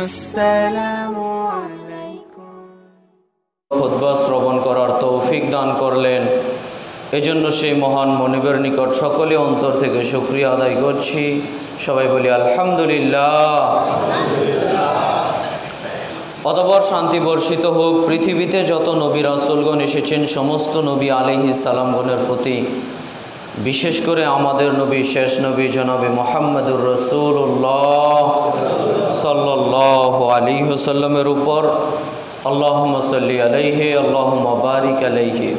আসসালামু আলাইকুম। খুতবা শ্রবণ করার তৌফিক দান করলেন, এজন্য সেই মহান মনিবের নিকট সকলে অন্তর থেকে শুকরিয়া আদায় করছি। সবাই বলি আলহামদুলিল্লাহ। অতঃপর শান্তি বর্ষিত হোক পৃথিবীতে যত নবী রাসূলগণ এসেছেন সমস্ত নবী আলাইহিস সালামগণের প্রতি, বিশেষ করে আমাদের নবী শেষ নবী জনাবে মুহাম্মদুর রাসূলুল্লাহ সাল্লাল্লাহু আলাইহি ওয়াসাল্লামের উপর। আল্লাহুম্মা সাল্লি আলাইহি আল্লাহুম্মা বারিক আলাইহি।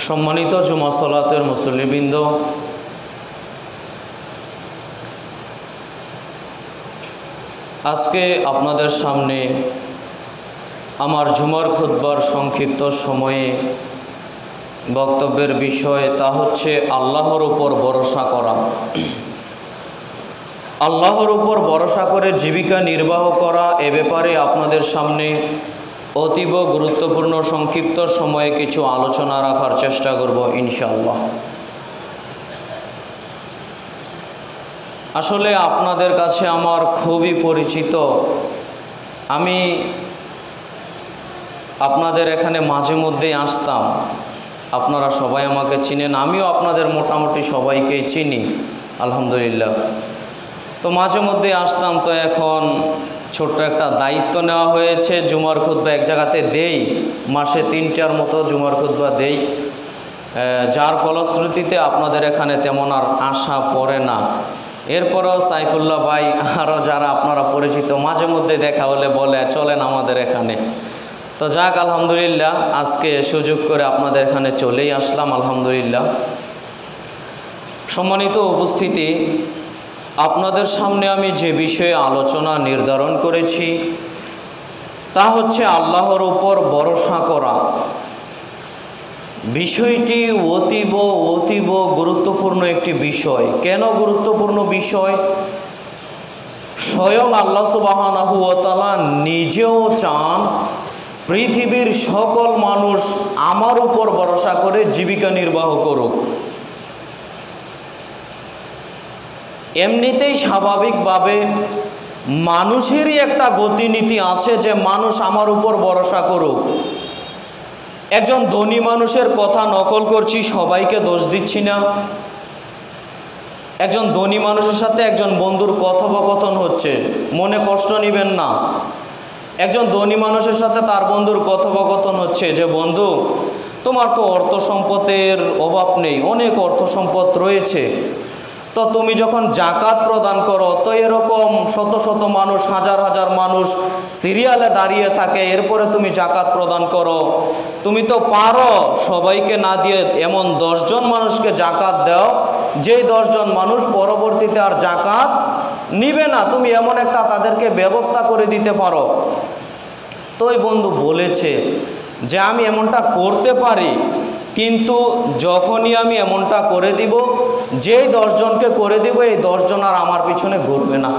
সম্মানিত জুমা সালাতের মুসল্লিবৃন্দ, আজকে আপনাদের সামনে আমার জুমার খুতবার সংক্ষিপ্ত সময়ে বক্তব্যের বিষয়, তা হচ্ছে আল্লাহর উপর ভরসা করা। আল্লাহর উপর ভরসা করে জীবিকা নির্বাহ করা, এ ব্যাপারে আপনাদের সামনে অতীব গুরুত্বপূর্ণ সংক্ষিপ্ত সময়ে কিছু আলোচনা রাখার চেষ্টা করব ইনশাআল্লাহ। আসলে আপনাদের কাছে আমার খুবই পরিচিত, আমি আপনাদের এখানে মাঝে মধ্যেই আসতাম, আপনারা সবাই আমাকে চিনেন, আমিও আপনাদের মোটামুটি সবাইকেই চিনি আলহামদুলিল্লাহ। তো মাঝে মধ্যে আসতাম, তো এখন ছোট্ট একটা দায়িত্ব নেওয়া হয়েছে, জুমার খুতবা এক জায়গাতে দেই, মাসে 3টার মতো জুমার খুতবা দেই, যার ফলশ্রুতিতে আপনাদের এখানে তেমন আর আশা পড়ে না। এরপরেও সাইফুল্লাহ ভাই আরও যারা আপনারা পরিচিত মাঝে মধ্যে দেখা হলে বলে চলেন আমাদের এখানে। তো যাক আলহামদুলিল্লাহ, আজকে সুযোগ করে আপনাদের এখানে চলেই আসলাম আলহামদুলিল্লাহ। সম্মানিত উপস্থিতি, আপনাদের সামনে আমি যে বিষয়ে আলোচনা নির্ধারণ করেছি তা হচ্ছে আল্লাহর উপর ভরসা করা। বিষয়টি অতীব গুরুত্বপূর্ণ একটি বিষয়। কেন গুরুত্বপূর্ণ বিষয়? স্বয়ং আল্লাহ সুবহানাহু ওয়া তাআলা নিজেও চান পৃথিবীর সকল মানুষ আমার উপর ভরসা করে জীবিকা নির্বাহ করুক। এমনিতেই স্বাভাবিকভাবে মানুষেরই একটা গতিনীতি আছে যে মানুষ আমার উপর ভরসা করুক। একজন ধনী মানুষের কথা নকল করছি, সবাইকে দোষ দিচ্ছি না। একজন ধনী মানুষের সাথে একজন বন্ধুর কথোপকথন হচ্ছে, মনে কষ্ট নেবেন না। একজন ধনী মানুষের সাথে তার বন্ধুর কথোপকথন হচ্ছে যে বন্ধু, তোমার তো অর্থ সম্পদের অভাব নেই, অনেক অর্থ সম্পদ রয়েছে, তো তুমি যখন জাকাত প্রদান করো তো এরকম শত শত মানুষ, হাজার হাজার মানুষ সিরিয়ালে দাঁড়িয়ে থাকে, এরপরে তুমি জাকাত প্রদান করো, তুমি তো পারো সবাইকে না দিয়ে এমন 10 জন মানুষকে জাকাত দাও যেই 10 জন মানুষ পরবর্তীতে আর জাকাত নিবে না, তুমি এমন একটা তাদেরকে ব্যবস্থা করে দিতে পারো। তো ওই বন্ধু বলেছে যে আমি এমনটা করতে পারি, কিন্তু যখনই আমি এমনটা করে দিব, যেই 10 জনকে করে দিব এই 10 জন আর আমার পিছনে ঘুরবে না।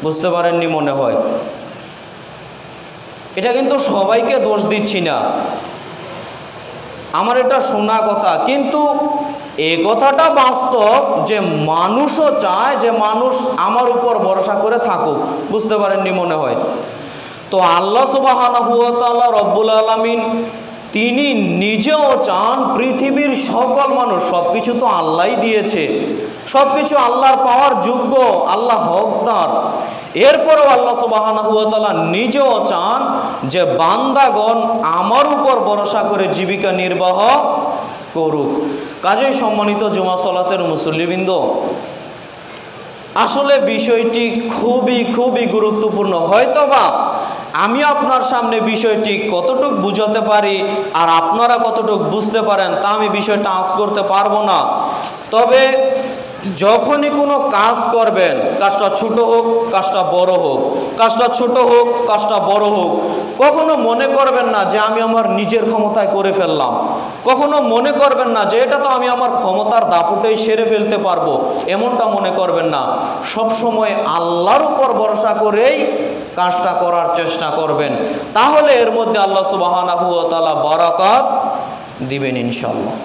বুঝতে পারেননি মনে হয়। এটা কিন্তু সবাইকে দোষ দিচ্ছি না, আমার এটা শোনা কথা, কিন্তু এই কথাটা বাস্তব যে মানুষও চায় যে মানুষ আমার উপর ভরসা করে থাকুক। বুঝতে পারেননি মনে হয়। তো আল্লাহ সুবহানাহু ওয়া তাআলা রব্বুল আলামিন তিনি নিজেও চান পৃথিবীর সকল মানুষ, সব কিছু তো আল্লাহই দিয়েছে, সব কিছু আল্লাহর পাওয়ার যোগ্য, আল্লাহ হকদার, এরপরেও আল্লাহ সুবহানাহু ওয়া তাআলা নিজেও চান যে বান্দাগণ আমার উপর ভরসা করে জীবিকা নির্বাহ করুক। কাজেই সম্মানিত জুমা সালাতের মুসল্লিবৃন্দ, আসলে বিষয়টি খুবই গুরুত্বপূর্ণ। হয়তোবা আমি আপনার সামনে বিষয়টি কতটুকু বুঝাতে পারি আর আপনারা কতটুকু বুঝতে পারেন তা আমি বিষয়টা আঁচ করতে পারবো না। তবে যখনই কোনো কাজ করবেন, কাজটা ছোট হোক কাজটা বড় হোক, কাজটা ছোট হোক কাজটা বড় হোক, কখনো মনে করবেন না যে আমি আমার নিজের ক্ষমতায় করে ফেললাম, কখনো মনে করবেন না যে এটা তো আমি আমার ক্ষমতার দাপুটেই সেরে ফেলতে পারবো, এমনটা মনে করবেন না। সব সময় আল্লাহর উপর ভরসা করেই কাজটা করার চেষ্টা করবেন, তাহলে এর মধ্যে আল্লাহ সুবহানাহু ওয়া তাআলা বারাকাত দিবেন ইনশাআল্লাহ।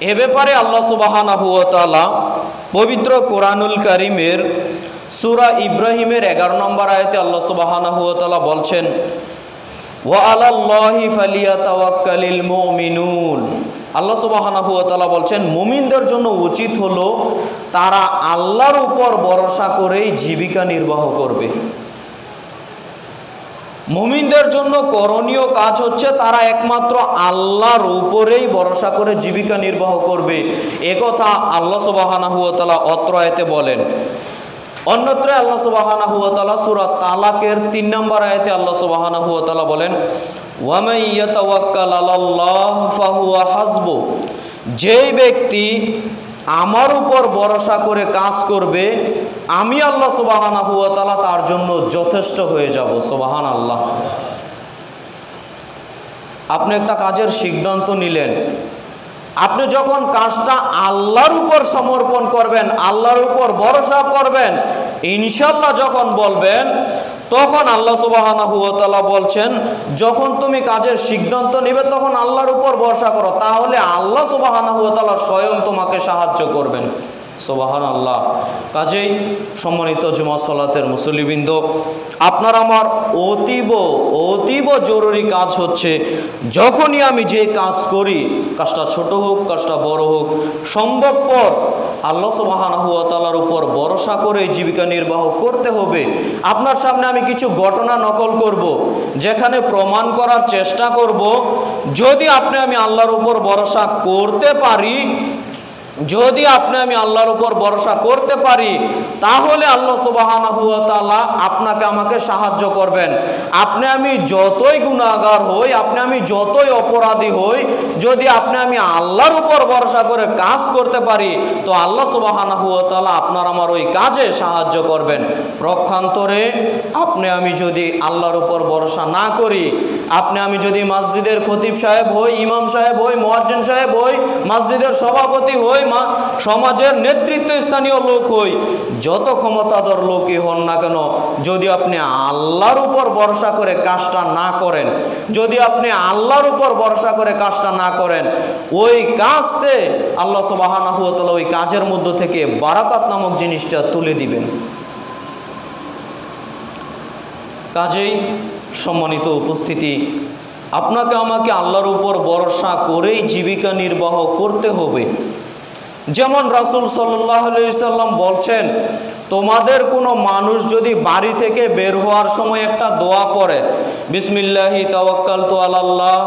এ ব্যাপারে আল্লাহ সুবহানাহু ওয়া তাআলা পবিত্র কোরআনুল কারীমের সূরা ইব্রাহিমের 11 নম্বর আয়াতে আল্লাহ সুবহানাহু ওয়া তাআলা বলছেন, ওয়া আলাল্লাহি ফালিয়াতাওয়াক্কালিল মুমিনুন। আল্লাহ সুবহানাহু ওয়া তাআলা বলছেন, মুমিনদের জন্য উচিত হলো তারা আল্লাহর উপর ভরসা করেই জীবিকা নির্বাহ করবে। মুমিনদের জন্য করণীয় কাজ হচ্ছে তারা একমাত্র আল্লাহর উপরেই ভরসা করে জীবিকা নির্বাহ করবে। একথা আল্লাহ সুবহানাহু ওয়া তাআলা অত্র আয়াতে বলেন। অন্যত্র আল্লাহ সুবহানাহু ওয়া তাআলা সূরা তালাকের 3 নম্বর আয়াতে আল্লাহ সুবহানাহু ওয়া তাআলা বলেন, ওয়া মান ইয়াতাওয়াক্কাল আলাল্লাহ ফাহুয়া হাসবু। যেই ব্যক্তি আমার উপর ভরসা করে কাজ করবে, আমি আল্লাহ সুবহানাহু ওয়া তাআলা তার জন্য যথেষ্ট হয়ে যাব। সুবহানাল্লাহ। আপনি একটা কাজের সিদ্ধান্ত নিলেন, আপনি যখন কাজটা আল্লাহর উপর সমর্পণ করবেন, আল্লাহর উপর ভরসা করবেন, ইনশাআল্লাহ যখন বলবেন, তখন আল্লাহ সুবহানাহু ওয়া তাআলা বলছেন, যখন তুমি কাজের সিদ্ধান্ত নেবে তখন আল্লাহর উপর ভরসা করো, তাহলে আল্লাহ সুবহানাহু ওয়া তাআলা স্বয়ং তোমাকে সাহায্য করবেন। সুবহানাল্লাহ। কাজেই সম্মানিত জুমা সালাতের মুসল্লিবৃন্দ, আপনার আমার অতীব জরুরি কাজ হচ্ছে, যখনই আমি যে কাজ করি, কাজটা ছোট হোক কাজটা বড় হোক, সম্ভবপর আল্লাহ সুবহানাহু ওয়া তাআলার উপর ভরসা করে জীবিকা নির্বাহ করতে হবে। আপনার সামনে আমি কিছু ঘটনা নকল করব, যেখানে প্রমাণ করার চেষ্টা করব, যদি আমি আল্লাহর উপর ভরসা করতে পারি, যদি আমি আল্লাহর উপর ভরসা করতে পারি, তাহলে আল্লাহ সুবহানাহু ওয়া তাআলা আপনাকে আমাকে সাহায্য করবেন। আমি যতই গুনাহগার হই, আমি যতই অপরাধী হই, যদি আমি আল্লাহর উপর ভরসা করে কাজ করতে পারি, তো আল্লাহ সুবহানাহু ওয়া তাআলা আপনার আমার ওই কাজে সাহায্য করবেন। পক্ষান্তরে আমি যদি আল্লাহর উপর ভরসা না করি, আমি যদি মসজিদের খতিব সাহেব হই, ইমাম সাহেব হই, মুয়াজ্জিন সাহেব হই, মসজিদের সভাপতি হই, সমাজের নেতৃত্ব স্থানীয় লোক হই, যত ক্ষমতাধর লোকই হন না কেন, যদি আপনি আল্লাহর উপর ভরসা করে কাজটা না করেন, যদি আপনি আল্লাহর উপর ভরসা করে কাজটা না করেন, ওই কাজতে আল্লাহ সুবহানাহু ওয়া তাআলা ওই কাজের মধ্য থেকে বারাকাত নামক জিনিসটা তুলে দিবেন। কাজেই সম্মানিত উপস্থিতি, আপনাকে আমাকে আল্লাহর উপর ভরসা করেই জীবিকা নির্বাহ করতে হবে। যেমন রাসূল সাল্লাল্লাহু আলাইহি সাল্লাম বলছেন, তোমাদের কোনো মানুষ যদি বাড়ি থেকে বের হওয়ার সময় একটা দোয়া পড়ে, বিসমিল্লাহি তাওয়াক্কালতু আলাল্লাহ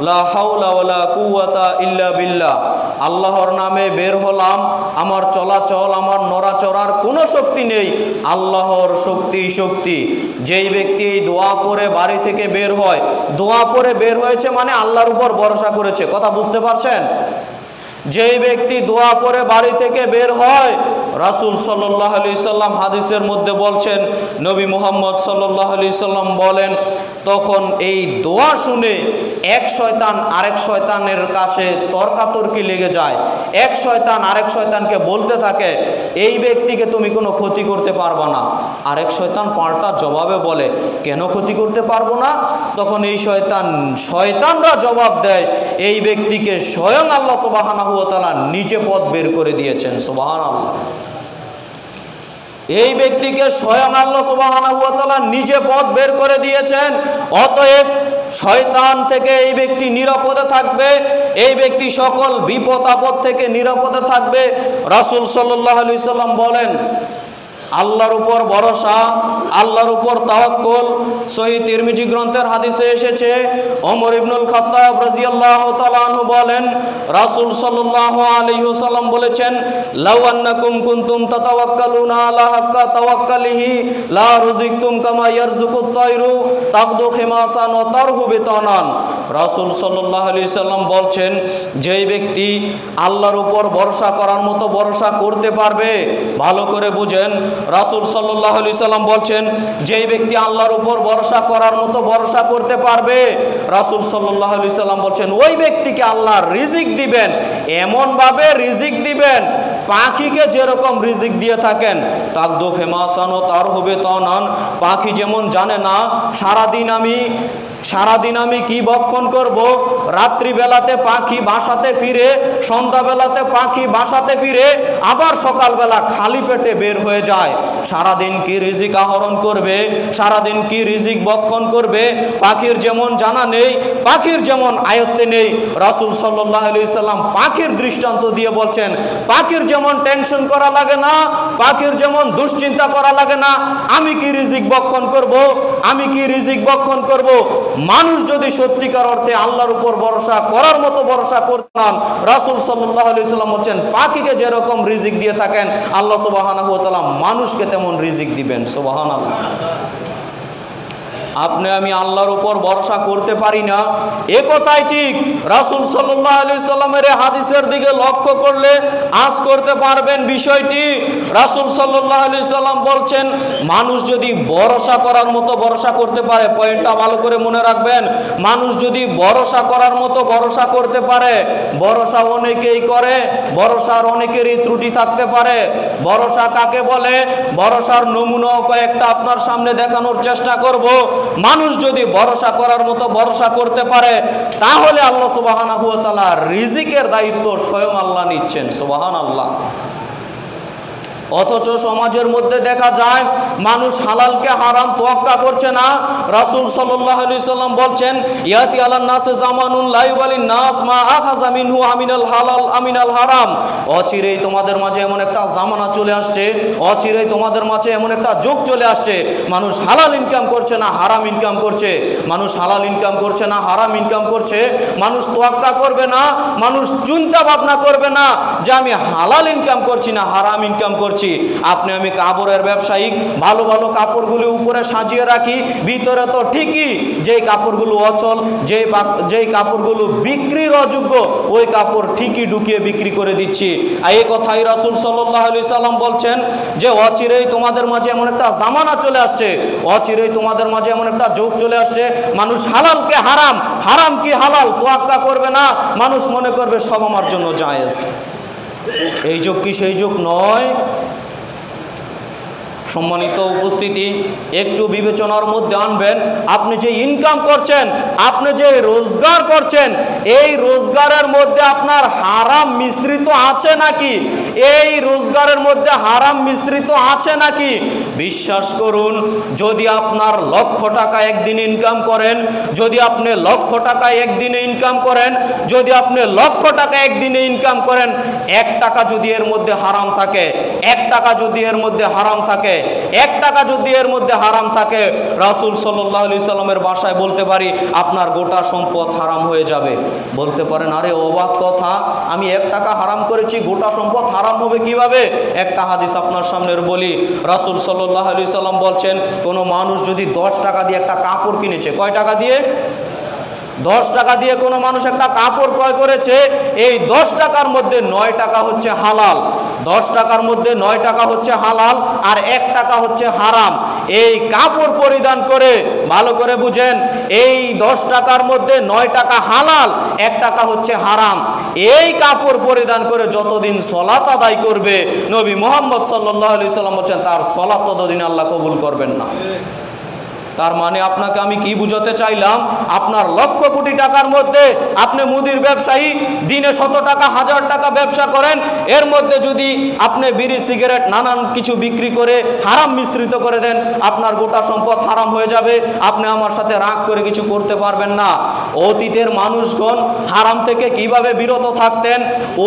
লা হাওলা ওয়ালা কুওয়াতা ইল্লা বিল্লাহ, আল্লাহর নামে বের হলাম, আমার চলাচল, আমার নড়াচড়ার কোনো শক্তি নেই, আল্লাহর শক্তি। যেই ব্যক্তি এই দোয়া পড়ে বাড়ি থেকে বের হয়, দোয়া পড়ে বের হয়েছে মানে আল্লাহর উপর ভরসা করেছে। কথা বুঝতে পারছেন? যেই ব্যক্তি দোয়া পড়ে বাড়ি থেকে বের হয়, রাসূল সাল্লাল্লাহু আলাইহি সাল্লাম হাদিসের মধ্যে বলছেন, নবী মুহাম্মদ সাল্লাল্লাহু আলাইহি সাল্লাম বলেন, তখন এই দোয়া শুনে এক শয়তান আরেক শয়তানের কাছে তর্কাতর্কি লেগে যায়। এক শয়তান আরেক শয়তানকে বলতে থাকে, এই ব্যক্তিকে তুমি কোনো ক্ষতি করতে পারবে না। আরেক শয়তান পাল্টা জবাবে বলে, কেন ক্ষতি করতে পারবো না? তখন এই শয়তানরা জবাব দেয়, এই ব্যক্তিকে স্বয়ং আল্লাহ সুবহানাহু ওয়া তাআলা নিজে পথ বের করে দিয়েছেন। সুবহানাল্লাহ। এই ব্যক্তিকে স্বয়ং আল্লাহ সুবহানাহু ওয়া তাআলা নিজে পথ বের করে দিয়েছেন। অতএব শয়তান থেকে এই ব্যক্তি নিরাপদে থাকবে, এই ব্যক্তি সকল বিপদ আপদ থেকে নিরাপদে থাকবে। রাসূল সাল্লাল্লাহু আলাইহি সাল্লাম বলেন, আল্লাহর উপর ভরসা, আল্লাহর উপর তাওয়াক্কুল। সহিহ তিরমিজি গ্রন্থের হাদিসে এসেছে, ওমর ইবনুল খাত্তাব রাদিয়াল্লাহু তাআলা আনহু বলেন, রাসূল সাল্লাল্লাহু আলাইহি ওয়াসাল্লাম বলেছেন, লাউ আন্নাকুম কুনতুম তাতাওয়াক্কালুনা আলা হাক্কা তাওয়াক্কালিহি লা রুজিকতুম কামা ইয়ারযুকুত তায়রু তাকদু খিমাসান ওয়া তারহু বিতানান। রাসূল সাল্লাল্লাহু আলাইহি সাল্লাম বলছেন, যেই ব্যক্তি আল্লাহর উপর ভরসা করার মতো ভরসা করতে পারবে, ভালো করে বুঝেন, রাসূল সাল্লাল্লাহু আলাইহি সাল্লাম বলছেন, যেই ব্যক্তি আল্লাহর উপর ভরসা করার মতো ভরসা করতে পারবে, রাসূল সাল্লাল্লাহু আলাইহি সাল্লাম বলছেন, ওই ব্যক্তিকে আল্লাহ রিজিক দিবেন, এমন ভাবে রিজিক দিবেন, পাখিকে যেরকম রিজিক দিয়ে থাকেন, তাকদু খিমাসান ও তারহু বিতানান, পাখি যেমন জানে না সারাদিন আমি সারাদিন আমি কি ভক্ষণ করব? রাত্রিবেলাতে পাখি বাসাতে ফিরে, সন্ধ্যাবেলাতে পাখি বাসাতে ফিরে, আবার সকালবেলা খালি পেটে বের হয়ে যায়। সারাদিন কি রিজিক আহরণ করবে, সারাদিন কি রিজিক ভক্ষণ করবে, পাখির যেমন জানা নেই, পাখির যেমন আয়ত্তে নেই। রাসূল সাল্লাল্লাহু আলাইহি সাল্লাম পাখির দৃষ্টান্ত দিয়ে বলছেন, পাখির যেমন টেনশন করা লাগে না, পাখির যেমন দুশ্চিন্তা করা লাগে না, আমি কি রিজিক ভক্ষণ করব, আমি কি রিজিক ভক্ষণ করব। মানুষ যদি সত্যিকার অর্থে আল্লাহর উপর ভরসা করার মতো ভরসা করতেন, রাসূল সাল্লাল্লাহু আলাইহি সাল্লাম বলছেন, পাখিকে যেরকম রিজিক দিয়ে থাকেন আল্লাহ সুবহানাহু ওয়া তাআলা মানুষকে তেমন রিজিক দিবেন। সুবহানাল্লাহ। আপনি আমি আল্লাহর উপর ভরসা করতে পারি না, এ কথাই ঠিক। রাসূল সাল্লাল্লাহু আলাইহি সাল্লামের হাদিসের দিকে লক্ষ্য করলে আজ করতে পারবেন বিষয়টি। রাসূল সাল্লাল্লাহু আলাইহি সাল্লাম বলছেন, মানুষ যদি ভরসা করার মতো ভরসা করতে পারে, পয়েন্টটা ভালো করে মনে রাখবেন, মানুষ যদি ভরসা করার মতো ভরসা করতে পারে, ভরসা অনেকেই করে, ভরসার অনেকেরই ত্রুটি থাকতে পারে। ভরসা কাকে বলে? ভরসার নমুনা কয়েকটা আপনার সামনে দেখানোর চেষ্টা করব। মানুষ যদি ভরসা করার মতো ভরসা করতে পারে, তাহলে আল্লাহ সুবহানাহু ওয়া তাআলা রিজিকের দায়িত্ব স্বয়ং আল্লাহ নিচ্ছেন। সুবহানাল্লাহ। অথচ সমাজের মধ্যে দেখা যায় মানুষ হালালকে হারাম তোয়াক্কা করছে না। রাসূল সাল্লাল্লাহু আলাইহি সাল্লাম বলছেন, ইয়াতি আলান নাসে জামানুন লা ইউবালিন নাস মা আখাযা মিনহু আমিনাল হালাল আমিনাল হারাম। অচিরেই তোমাদের মাঝে এমন একটা জামানা চলে আসছে, অচিরেই তোমাদের মাঝে এমন একটা যুগ চলে আসছে, মানুষ হালাল ইনকাম করছে না হারাম ইনকাম করছে, মানুষ হালাল ইনকাম করছে না হারাম ইনকাম করছে। মানুষ তোয়াক্কা করবে না, মানুষ চিন্তা ভাবনা করবে না যে আমি হালাল ইনকাম করছি না হারাম ইনকাম করছি। আপনি আমি কাপড়ের ব্যবসায়ী, ভালো ভালো কাপড়গুলো উপরে সাজিয়ে রাখি, ভিতরে তো ঠিকই যেই কাপড়গুলো অচল, যেই কাপড়গুলো বিক্রির অযোগ্য, ওই কাপড় ঠিকই ঢুকিয়ে বিক্রি করে দিচ্ছি। আর এই কথাই রাসূল সাল্লাল্লাহু আলাইহি সাল্লাম বলছেন যে অচিরেই তোমাদের মাঝে এমন একটা জামানা চলে আসছে, অচিরেই তোমাদের মাঝে এমন একটা যুগ চলে আসছে, মানুষ হালালকে হারাম, হারাম কি হালাল তোয়াক্কা করবে না, মানুষ মনে করবে সব আমার জন্য জায়েজ। এই যুগ কি সেই যুগ নয়? সম্মানিত উপস্থিতি, একটু বিবেচনার মধ্যে আনবেন, আপনি যে ইনকাম করছেন, আপনি যে রোজগার করছেন, এই রোজগারের মধ্যে আপনার হারাম মিশ্রিত আছে নাকি? এই রোজগারের মধ্যে হারাম মিশ্রিত আছে নাকি? বিশ্বাস করুন, যদি আপনার লক্ষ টাকা একদিন ইনকাম করেন, যদি আপনি লক্ষ টাকা একদিনে ইনকাম করেন, যদি আপনি লক্ষ টাকা একদিনে ইনকাম করেন, 1 টাকা যদি এর মধ্যে হারাম থাকে, 1 টাকা যদি এর মধ্যে হারাম থাকে, 1 টাকা যদি এর মধ্যে হারাম থাকে, রাসূল সাল্লাল্লাহু আলাইহি সাল্লামের ভাষায় বলতে পারি আপনার গোটা সম্পদ হারাম হয়ে যাবে। বলতে পারেন, আরে অবাক কথা, আমি 1 টাকা হারাম করেছি, গোটা সম্পদ হারাম হবে কিভাবে? একটা হাদিস আপনার সামনে বলি। রাসূল সাল্লাল্লাহু আলাইহি সাল্লাম বলছেন, কোনো মানুষ যদি 10 টাকা দিয়ে একটা কাপড় কিনেছে, কয় টাকা দিয়ে? 10 টাকা দিয়ে কোনো মানুষ একটা কাপড় ক্রয় করেছে, এই 10 টাকার মধ্যে 9 টাকা হচ্ছে হালাল, 10 টাকার মধ্যে 9 টাকা হচ্ছে হালাল আর 1 টাকা হচ্ছে হারাম। এই কাপড় পরিধান করে, ভালো করে বুঝেন, এই 10 টাকার মধ্যে 9 টাকা হালাল, 1 টাকা হচ্ছে হারাম। এই কাপড় পরিধান করে যতদিন সালাত আদায় করবে, নবী মুহাম্মদ সাল্লাল্লাহু আলাইহি সাল্লাম বলেন তার সালাত ততদিন আল্লাহ কবুল করবেন না। তার মানে আপনাকে আমি কি বুঝাতে চাইলাম, আপনার লক্ষ কোটি টাকার মধ্যে আপনি মুদির ব্যবসায়ী, দিনে 100 টাকা 1000 টাকা ব্যবসা করেন, এর মধ্যে যদি আপনি বিড়ি সিগারেট নানান কিছু বিক্রি করে হারাম মিশ্রিত করে দেন, আপনার গোটা সম্পদ হারাম হয়ে যাবে। আপনি আমার সাথে রাগ করে কিছু করতে পারবেন না। অতীতের মানুষগণ হারাম থেকে কিভাবে বিরত থাকতেন,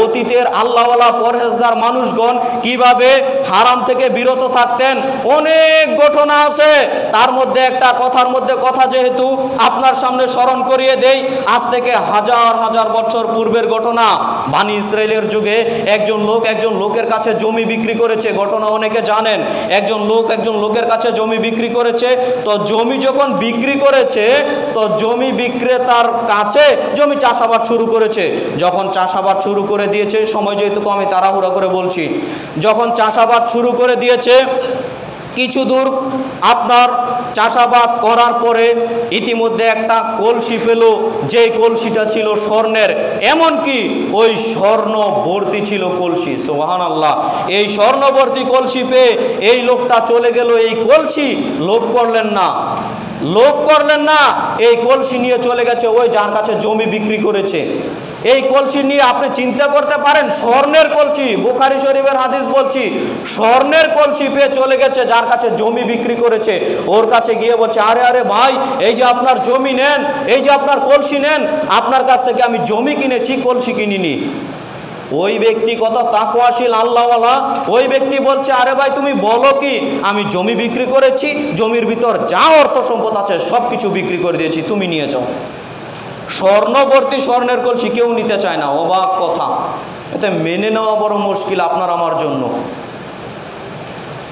অতীতের আল্লাহওয়ালা পরহেজগার মানুষগণ কিভাবে হারাম থেকে বিরত থাকতেন, অনেক ঘটনা আছে। তার মধ্যে একটা কথার মধ্যে কথা যেহেতু আপনার সামনে স্মরণ করিয়ে দেই, আজ থেকে হাজার হাজার বছর পূর্বের ঘটনা। বনি ইসরাইলের যুগে একজন লোকের কাছে জমি বিক্রি করেছে, ঘটনা অনেকে জানেন। একজন লোকের কাছে জমি বিক্রি করেছে, তো জমি যখন বিক্রি করেছে, তো জমি বিক্রেতার কাছে জমি চাষাবাদ শুরু করেছে। যখন চাষাবাদ শুরু করে দিয়েছে, সময় যেহেতু আমি তাড়াহুড়া করে বলছি, যখন চাষাবাদ শুরু করে দিয়েছে, কিছু দূর আপনার চাষাবাদ করার পরে ইতিমধ্যে একটা কলসি পেল, যেই কলসিটা ছিল স্বর্ণের, এমনকি ওই স্বর্ণ ভর্তি ছিল কলসি। সুবহানাল্লাহ। এই স্বর্ণ ভর্তি কলসি পেয়ে এই লোকটা চলে গেল, এই কলসি লোভ করলেন না, লোভ করলেন না, এই কলসি নিয়ে চলে গেছে ওই যার কাছে জমি বিক্রি করেছে। এই কলসি নিয়ে আপনি চিন্তা করতে পারেন, স্বর্ণের কলসি, বুখারী শরীফের হাদিস বলছি, স্বর্ণের কলসি পেয়ে চলে গেছে যার কাছে জমি বিক্রি করেছে। ওর কাছে গিয়ে বলছে, আরে আরে ভাই, এই যে আপনার জমি নেন, এই যে আপনার কলসি নেন, আপনার কাছ থেকে আমি জমি কিনেছি, কলসি কিনিনি। ওই ব্যক্তি কত তাকওয়াশীল আল্লাহওয়ালা, ওই ব্যক্তি বলছে, আরে ভাই তুমি বলো কি, আমি জমি বিক্রি করেছি, জমির ভিতর যা অর্থ সম্পদ আছে সব কিছু বিক্রি করে দিয়েছি, তুমি নিয়ে যাও। স্বর্ণবর্তী স্বর্ণের কলসি কেউ নিতে চায় না, অবাক কথা। এতে মেনে নেওয়া বড় মুশকিল আপনার আমার জন্য।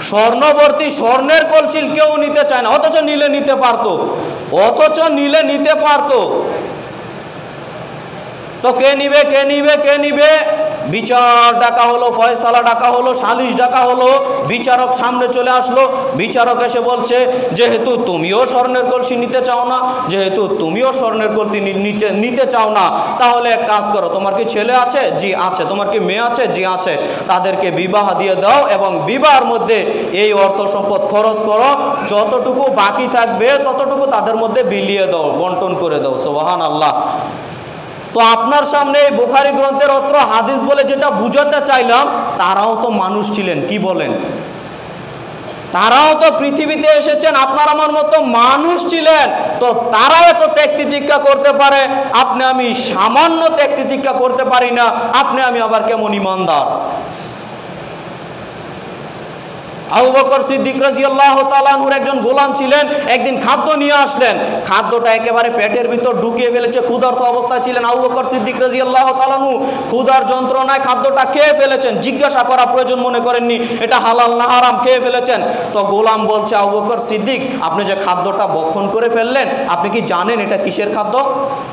স্বর্ণবর্তী স্বর্ণের কলসি কেউ নিতে চায় না, অথচ নিলে নিতে পারতো, অথচ নিলে নিতে পারতো। তো কে নিবে, কে নিবে, কে নিবে? বিচার ডাকা হলো, ফয়সালা ডাকা হলো, সালিশ ডাকা হলো। বিচারক সামনে চলে আসলো। বিচারক এসে বলছে, যেহেতু তুমিও স্বর্ণের কলসি নিতে চাও না, যেহেতু তুমিও স্বর্ণের কলসি নিতে চাও না, তাহলে এক কাজ করো, তোমার কি ছেলে আছে? জি আছে। তোমার কি মেয়ে আছে? জি আছে। তাদেরকে বিবাহ দিয়ে দাও এবং বিবাহের মধ্যে এই অর্থ সম্পদ খরচ করো, যতটুকু বাকি থাকবে ততটুকু তাদের মধ্যে বিলিয়ে দাও, বন্টন করে দাও। সুবহানাল্লাহ। তো আপনার সামনে এই বুখারী গ্রন্থের অত্র হাদিস বলে যেটা বুঝাতে চাইলাম, তারাও তো মানুষ ছিলেন, কি বলেন? তারাও তো পৃথিবীতে এসেছেন, আপনার আমার মতো মানুষ ছিলেন। তো তারা এত ত্যাগ তিতিক্ষা করতে পারে, আপনি আমি সামান্য ত্যাগ তিতিক্ষা করতে পারি না, আপনি আমি আবার কেমন ঈমানদার? আবু বকর সিদ্দিক রাদিয়াল্লাহু তাআলা আনহুর একজন গোলাম ছিলেন, একদিন খাদ্য নিয়ে আসলেন, খাদ্যটা একেবারে পেটের ভিতর ঢুকিয়ে ফেলেছে, ক্ষুধার্ত অবস্থায় ছিলেন আবু বকর সিদ্দিক রাদিয়াল্লাহু তাআলা আনহু, ক্ষুধার যন্ত্রণায় খাদ্যটা খেয়ে ফেলেছেন, জিজ্ঞাসা করা প্রয়োজন মনে করেননি এটা হালাল না হারাম, খেয়ে ফেলেছেন। তো গোলাম বলছে, আবু বকর সিদ্দিক, আপনি যে খাদ্যটা ভক্ষণ করে ফেললেন, আপনি কি জানেন এটা কিসের খাদ্য?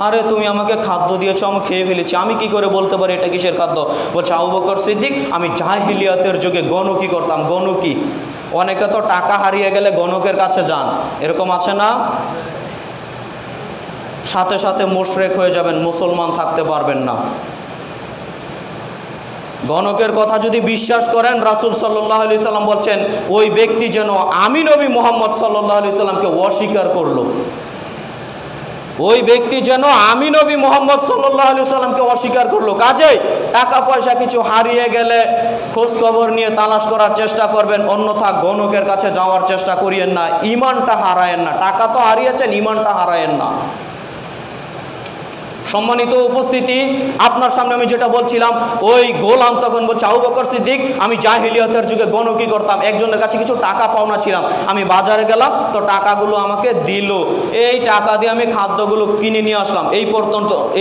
আরে তুমি আমাকে খাদ্য দিয়েছো, আমি খেয়ে ফেলেছি, আমি কি করে বলতে পারি এটা কিসের খাদ্য? বলছে, আবু বকর সিদ্দিক, আমি জাহিলিয়াতের যুগে গণকি করতাম, গণকি। অনেকে তো টাকা হারিয়ে গেলে গণকের কাছে যান, এরকম আছে না? সাথে সাথে মুশরিক হয়ে যাবেন, মুসলমান থাকতে পারবেন না। গণকের কথা যদি বিশ্বাস করেন, রাসূল সাল্লাল্লাহু আলাইহি সাল্লাম বলছেন, ওই ব্যক্তি যেন আমি নবী মুহাম্মদ সাল্লাল্লাহু আলাইহি সাল্লামকে অস্বীকার করলো। ওই ব্যক্তি যেন আমি নবী মুহাম্মদ সাল্লাল্লাহু আলাইহি সাল্লামকে অস্বীকার করলো। কাজেই টাকা পয়সা কিছু হারিয়ে গেলে খোঁজ খবর নিয়ে তালাশ করার চেষ্টা করবেন, অন্যথা গণকের কাছে যাওয়ার চেষ্টা করিয়েন না। ঈমানটা হারায়েন না, টাকা তো হারিয়েছেন, ঈমানটা হারায়েন না। সম্মানিত উপস্থিতি, আপনার সামনে আমি যেটা বলছিলাম, ওই গোলাম তখন বলছে, আবু বকর সিদ্দিক, আমি জাহিলিয়াতের যুগে গণকি করতাম, একজনের কাছে কিছু টাকা পাওনা ছিলাম, আমি বাজারে গেলাম, তো টাকাগুলো আমাকে দিল, এই টাকা দিয়ে আমি খাদ্যগুলো কিনে নিয়ে আসলাম।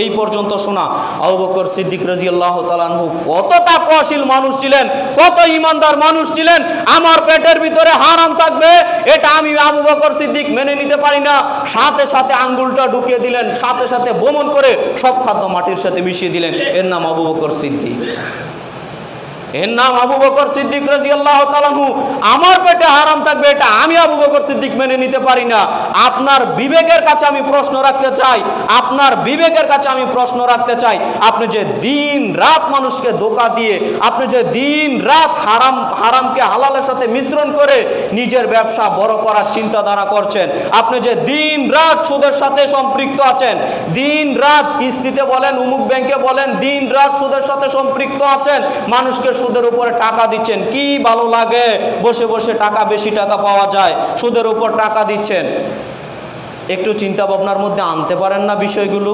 এই পর্যন্ত শোনা আবু বকর সিদ্দিক রাদিয়াল্লাহু তাআলা আনহু কত তাকওয়াশীল মানুষ ছিলেন, কত ঈমানদার মানুষ ছিলেন। আমার পেটের ভিতরে হারাম থাকবে, এটা আমি আবু বকর সিদ্দিক মেনে নিতে পারি না। সাথে সাথে আঙ্গুলটা ঢুকিয়ে দিলেন, সাথে সাথে বমন করে সব খাদ্য মাটির সাথে মিশিয়ে দিলেন। এর নাম আবু বকর সিদ্দিক, এর নাম আবু বকর সিদ্দিক রাদিয়াল্লাহু তাআলা আনহু। আমার পেটে হারাম থাকবে, এটা আমি আবু বকর সিদ্দিক মেনে নিতে পারি না। আপনার বিবেকের কাছে আমি প্রশ্ন রাখতে চাই, আপনার বিবেকের কাছে আমি প্রশ্ন রাখতে চাই, আপনি যে দিন রাত মানুষকে ধোঁকা দিয়ে, আপনি যে দিন রাত হারামকে হালালের সাথে মিশ্রণ করে নিজের ব্যবসা বড় করার চিন্তাধারা করছেন, আপনি যে দিন রাত সুদের সাথে সম্পৃক্ত আছেন, দিন রাত কিস্তিতে বলেন, উমুক ব্যাংকে বলেন, দিন রাত সুদের সাথে সম্পৃক্ত আছেন, মানুষকে সুদের উপরে টাকা দিচ্ছেন, কি ভালো লাগে, বসে বসে টাকা, বেশি টাকা পাওয়া যায়, সুদের উপর টাকা দিচ্ছেন। একটু চিন্তা ভাবনার মধ্যে আনতে পারেন না বিষয়গুলো?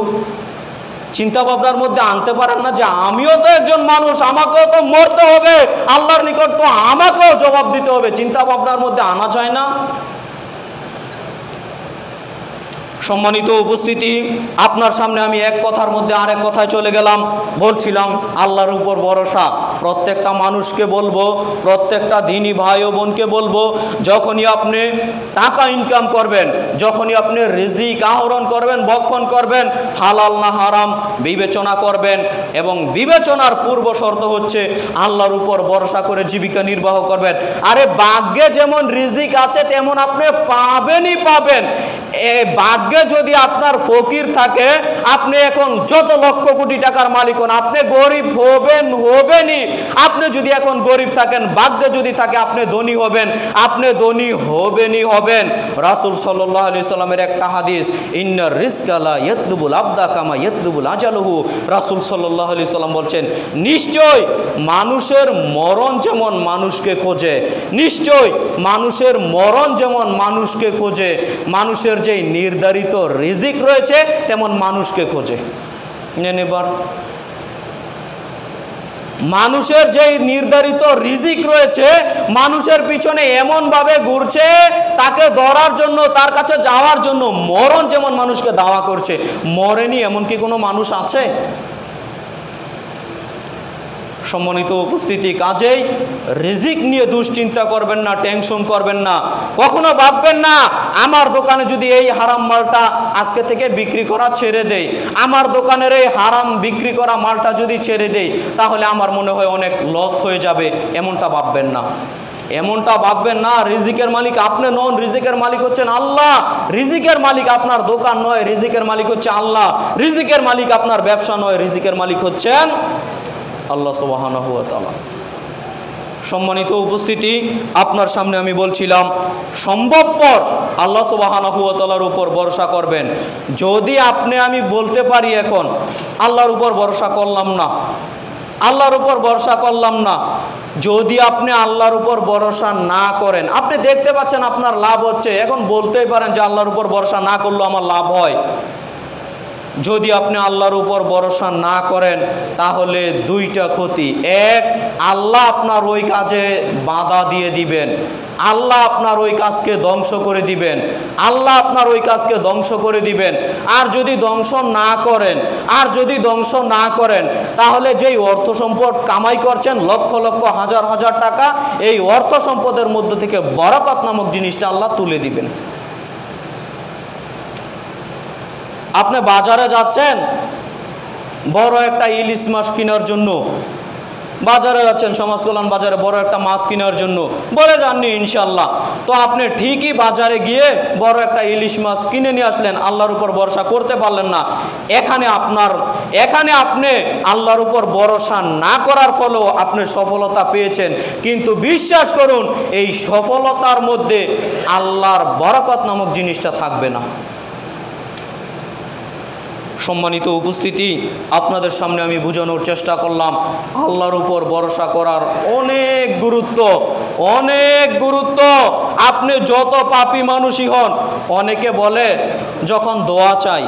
চিন্তা ভাবনার মধ্যে আনতে পারেন না যে আমিও তো একজন মানুষ, আমাকেও তো মরতে হবে, আল্লাহর নিকট তো আমাকেও জবাব দিতে হবে? চিন্তা ভাবনার মধ্যে আনা যায় না? সম্মানিত উপস্থিতি, আপনার সামনে আমি এক কথার মধ্যে আরেক কথায় চলে গেলাম। বলছিলাম আল্লাহর উপর ভরসা। প্রত্যেকটা মানুষকে বলবো, প্রত্যেকটা দিনী ভাই ও বোনকে বলবো, যখনই আপনি টাকা ইনকাম করবেন, যখনই আপনি রিজিক আহরণ করবেন, ভক্ষণ করবেন, হালাল না হারাম বিবেচনা করবেন, এবং বিবেচনার পূর্ব শর্ত হচ্ছে আল্লাহর উপর ভরসা করে জীবিকা নির্বাহ করবেন। আরে ভাগ্যে যেমন রিজিক আছে তেমন আপনি পাবেনই পাবেন। ভাগ্যে যদি আপনার ফকির থাকে, আপনি এখন যত লক্ষ কোটি টাকার মালিক হন, আপনি গরিব হবেনই। আপনি যদি এখন গরিব থাকেন, ভাগ্যে যদি থাকে আপনি ধনী হবেন, আপনি ধনী হবেনই হবেন। রাসূল সাল্লাল্লাহু আলাইহি সাল্লামের একটা হাদিস, ইন্নার রিজকা লা ইয়াতলুবুল আবদা কামা ইয়াতলুবুল আজালুহু। রাসূল সাল্লাল্লাহু আলাইহি সাল্লাম বলছেন, নিশ্চয় মানুষের মরণ যেমন মানুষকে খোঁজে, নিশ্চয় মানুষের মরণ যেমন মানুষকে খোঁজে, মানুষের যেই নির্ধারিত রিজিক রয়েছে তেমন মানুষকে খোঁজে। নেন এবার, মানুষের যেই নির্ধারিত রিজিক রয়েছে মানুষের পিছনে এমনভাবে ঘুরছে, তাকে ধরার জন্য, তার কাছে যাওয়ার জন্য মরণ যেমন মানুষকে দাওয়া করছে। মরেনি এমন কি কোনো মানুষ আছে? সম্মানিত উপস্থিতি, কাজেই রিজিক নিয়ে দুশ্চিন্তা করবেন না, টেনশন করবেন না, কখনো ভাববেন না আমার দোকানে যদি এই হারাম মালটা আজকে থেকে বিক্রি করা ছেড়ে দেই, আমার দোকানের এই হারাম বিক্রি করা মালটা যদি ছেড়ে দেই তাহলে আমার মনে হয় অনেক লস হয়ে যাবে। এমনটা ভাববেন না, এমনটা ভাববেন না। রিজিকের মালিক আপনি নন, রিজিকের মালিক হচ্ছেন আল্লাহ। রিজিকের মালিক আপনার দোকান নয়, রিজিকের মালিক হচ্ছে আল্লাহ। রিজিকের মালিক আপনার ব্যবসা নয়, রিজিকের মালিক হচ্ছেন আল্লাহ সুবহানাহু ওয়া তাআলা। সম্মানিত উপস্থিতি, আপনার সামনে আমি বলছিলাম সম্ভবপর আল্লাহ সুবহানাহু ওয়া তাআলার উপর ভরসা করবেন। যদি আপনি আমি বলতে পারি এখন আল্লাহর উপর ভরসা করলাম না, আল্লাহর উপর ভরসা করলাম না, যদি আপনি আল্লাহর উপর ভরসা না করেন, আপনি দেখতে পাচ্ছেন আপনার লাভ হচ্ছে, এখন বলতেই পারেন যে আল্লাহর উপর ভরসা না করলেও আমার লাভ হয়। যদি আপনি আল্লাহর উপর ভরসা না করেন তাহলে দুইটা ক্ষতি। এক, আল্লাহ আপনার ওই কাজে বাধা দিয়ে দিবেন, আল্লাহ আপনার ওই কাজকে ধ্বংস করে দিবেন, আল্লাহ আপনার ওই কাজকে ধ্বংস করে দিবেন। আর যদি ধ্বংস না করেন, আর যদি ধ্বংস না করেন তাহলে যেই অর্থ সম্পদ কামাই করছেন লক্ষ লক্ষ হাজার হাজার টাকা, এই অর্থ সম্পদের মধ্যে থেকে বরকত নামক জিনিসটা আল্লাহ তুলে দিবেন। আপনি বাজারে যাচ্ছেন বড় একটা ইলিশ মাছ কেনার জন্য, বাজারে যাচ্ছেন সমাজ কল্যাণ বাজারে বড় একটা মাছ কেনার জন্য, বলে যাননি ইনশাল্লাহ। তো আপনি ঠিকই বাজারে গিয়ে বড় একটা ইলিশ মাছ কিনে নিয়ে আসলেন, আল্লাহর উপর ভরসা করতে পারলেন না। এখানে আপনি আল্লাহর উপর ভরসা না করার ফলেও আপনি সফলতা পেয়েছেন, কিন্তু বিশ্বাস করুন এই সফলতার মধ্যে আল্লাহর বরকত নামক জিনিসটা থাকবে না। সম্মানিত উপস্থিতি, আপনাদের সামনে আমি বোঝানোর চেষ্টা করলাম আল্লাহর উপর ভরসা করার অনেক গুরুত্ব, অনেক গুরুত্ব। আপনি যত পাপী মানুষই হন, অনেকে বলে যখন দোয়া চাই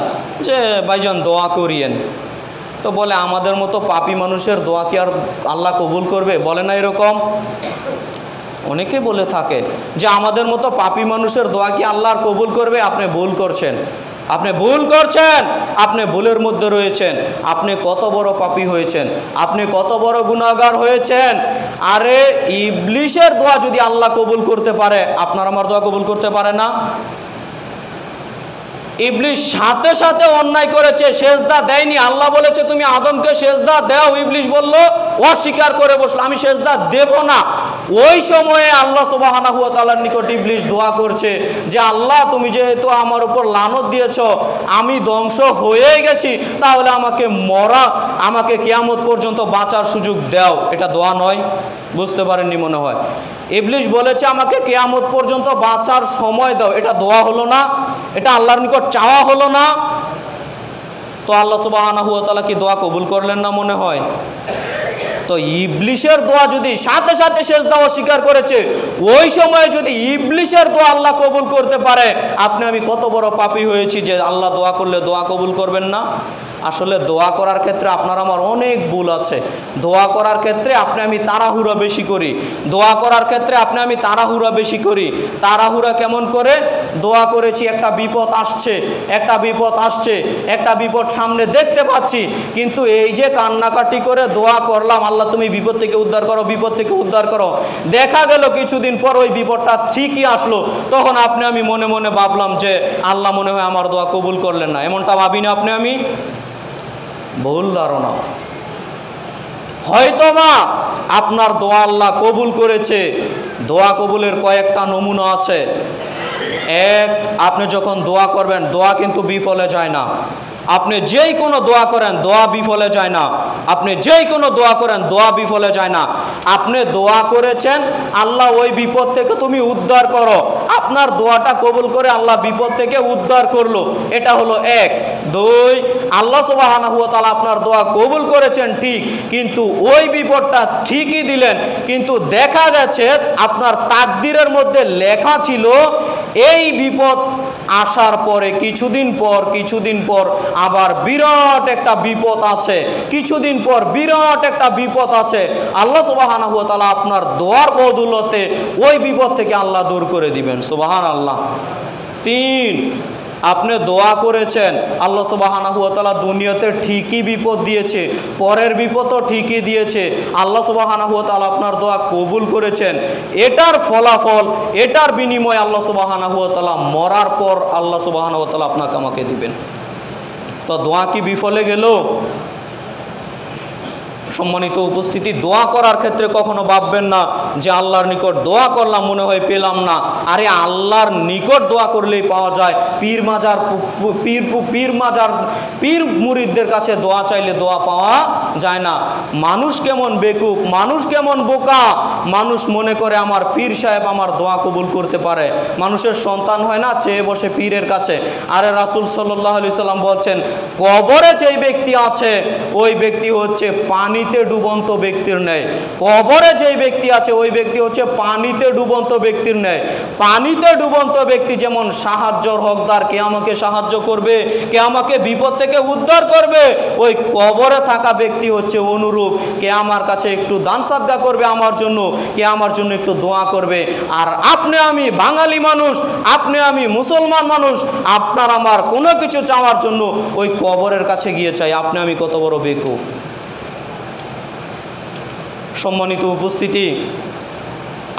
যে ভাইজান দোয়া করিয়েন, তো বলে আমাদের মতো পাপী মানুষের দোয়া কি আর আল্লাহ কবুল করবে? বলে না এরকম? অনেকে বলে থাকে যে আমাদের মতো পাপী মানুষের দোয়া কি আল্লাহ আর কবুল করবে? আপনি ভুল করছেন, আপনি ভুল করছেন, আপনি ভুলের মধ্যে রয়েছেন। আপনি কত বড় পাপী হয়েছেন, আপনি কত বড় গুনাহগার হয়েছেন। আরে ইবলিশের দোয়া যদি আল্লাহ কবুল করতে পারে, আপনার আমার দোয়া কবুল করতে পারে না? ইবলিশ সাথে সাথে অন্যায় করেছে, সেজদা দেয়নি। আল্লাহ বলেছে তুমি আদমকে সেজদা দাও, ইবলিশ বলল অস্বীকার করে বসলো আমি সেজদা দেব না। ওই সময়ে আল্লাহ সুবহানাহু ওয়া তাআলার নিকট ইবলিশ দোয়া করছে যে আল্লাহ তুমি যেহেতু আমার উপর লানত দিয়েছো, আমি ধ্বংস হয়ে গেছি, তাহলে আমাকে কিয়ামত পর্যন্ত বাঁচার সুযোগ দাও। এটা দোয়া নয়? বুঝতে পারেননি মনে হয়। ইবলিশ বলেছে আমাকে কিয়ামত পর্যন্ত বাঁচার সময় দাও, এটা দোয়া হলো না? এটা আল্লাহর নিকট চাওয়া হলো না? তো আল্লাহ সুবহানাহু ওয়া তাআলা কি দোয়া কবুল করলেন না মনে হয়? তো ইবলিশের দোয়া যদি সাথে সাথে সেজদা অস্বীকার করেছে, ওই সময়ে যদি ইবলিশের দোয়া আল্লাহ কবুল করতে পারে, আপনি আমি কত বড় পাপী হয়েছি যে আল্লাহ দোয়া করলে দোয়া কবুল করবেন না? আসলে দোয়া করার ক্ষেত্রে আপনার আমার অনেক ভুল আছে। দোয়া করার ক্ষেত্রে আপনি আমি তাড়াহুড়া বেশি করি, দোয়া করার ক্ষেত্রে আপনি আমি তাড়াহুড়া বেশি করি। তাড়াহুড়া কেমন করে? দোয়া করেছি, একটা বিপদ আসছে, একটা বিপদ আসছে, একটা বিপদ সামনে দেখতে পাচ্ছি, কিন্তু এই যে কান্নাকাটি করে দোয়া করলাম আল্লাহ তুমি বিপদ থেকে উদ্ধার করো, বিপদ থেকে উদ্ধার করো, দেখা গেল কিছুদিন পর ওই বিপদটা ঠিকই আসলো। তখন আপনি আমি মনে মনে ভাবলাম যে আল্লাহ মনে হয় আমার দোয়া কবুল করলেন না। এমনটা ভাবি না আপনি আমি? ভুল ধারণা। হয়তোবা আপনার দোয়া আল্লাহ কবুল করেছে। দোয়া কবুলের কয়েকটা নমুনা আছে। এক, আপনি যখন দোয়া করবেন, দোয়া কিন্তু বিফলে যায় না। আপনি যেই কোনো দোয়া করেন দোয়া বিফলে যায় না, আপনি যেই কোনো দোয়া করেন দোয়া বিফলে যায় না। আপনি দোয়া করেছেন আল্লাহ ওই বিপদ থেকে তুমি উদ্ধার করো, আপনার দোয়াটা কবুল করে আল্লাহ বিপদ থেকে উদ্ধার করলো, এটা হলো এক। দুই, আল্লাহ সুবহানাহু ওয়া তাআলা আপনার দোয়া কবুল করেছেন ঠিক, কিন্তু ওই বিপদটা ঠিকই দিলেন, কিন্তু দেখা গেছে আপনার তাকদীরের মধ্যে লেখা ছিল এই বিপদ আসার পরে কিছুদিন পর আবার বিরাট একটা বিপদ আছে, কিছুদিন পর বিরাট একটা বিপদ আছে। আল্লাহ সুবহানাহু ওয়া তাআলা আপনার দোয়ার বদৌলতে ওই বিপদ থেকে আল্লাহ দূর করে দিবেন। সুবহানাল্লাহ। তিন, আপনি দোয়া করেছেন আল্লাহ সুবহানাহু ওয়া তাআলা দুনিয়াতে ঠিকই বিপদ দিয়েছে, পরের বিপদও ঠিকই দিয়েছে, আল্লাহ সুবহানাহু ওয়া তাআলা আপনার দোয়া কবুল করেছেন। এটার ফলাফল, এটার বিনিময় আল্লাহ সুবহানাহু ওয়া তাআলা মরার পর আল্লাহ সুবহানাহু ওয়া তাআলা আপনাকে আমাকে দিবেন। তো দোয়া কি বিফলে গেল? সম্মানিত উপস্থিতি, দোয়া করার ক্ষেত্রে কখনো ভাববেন না যে আল্লাহর নিকট দোয়া করলাম মনে হয় পেলাম না। আরে আল্লাহর নিকট দোয়া করলেই পাওয়া যায়। পীর মুরিদদের কাছে দোয়া চাইলে দোয়া পাওয়া যায় না। মানুষ কেমন বেকুব, মানুষ কেমন বোকা, মানুষ মনে করে আমার পীর সাহেব আমার দোয়া কবুল করতে পারে। মানুষের সন্তান হয় না, চেয়ে বসে পীরের কাছে। আরে রাসূল সাল্লাল্লাহু আলাইহি সাল্লাম বলছেন কবরে যেই ব্যক্তি আছে ওই ব্যক্তি হচ্ছে পানিতে ডুবন্ত ব্যক্তির ন্যায়। কবরে যেই ব্যক্তি আছে ওই ব্যক্তি হচ্ছে পানিতে ডুবন্ত ব্যক্তির ন্যায়। পানিতে ডুবন্ত ব্যক্তি যেমন সাহায্যর হকদার, কে আমাকে সাহায্য করবে, কে আমাকে বিপদ থেকে উদ্ধার করবে, ওই কবরে থাকা ব্যক্তি হচ্ছে অনুরূপ। কে আমার কাছে একটু দান সাদকা করবে আমার জন্য, কে আমার জন্য একটু দোয়া করবে। আর আপনি আমি বাঙালি মানুষ, আপনি আমি মুসলমান মানুষ, আপনার আমার কোনো কিছু চাওয়ার জন্য ওই কবরের কাছে গিয়ে চাই। আপনি আমি কত বড় বেকুব। সম্মানিত উপস্থিতি,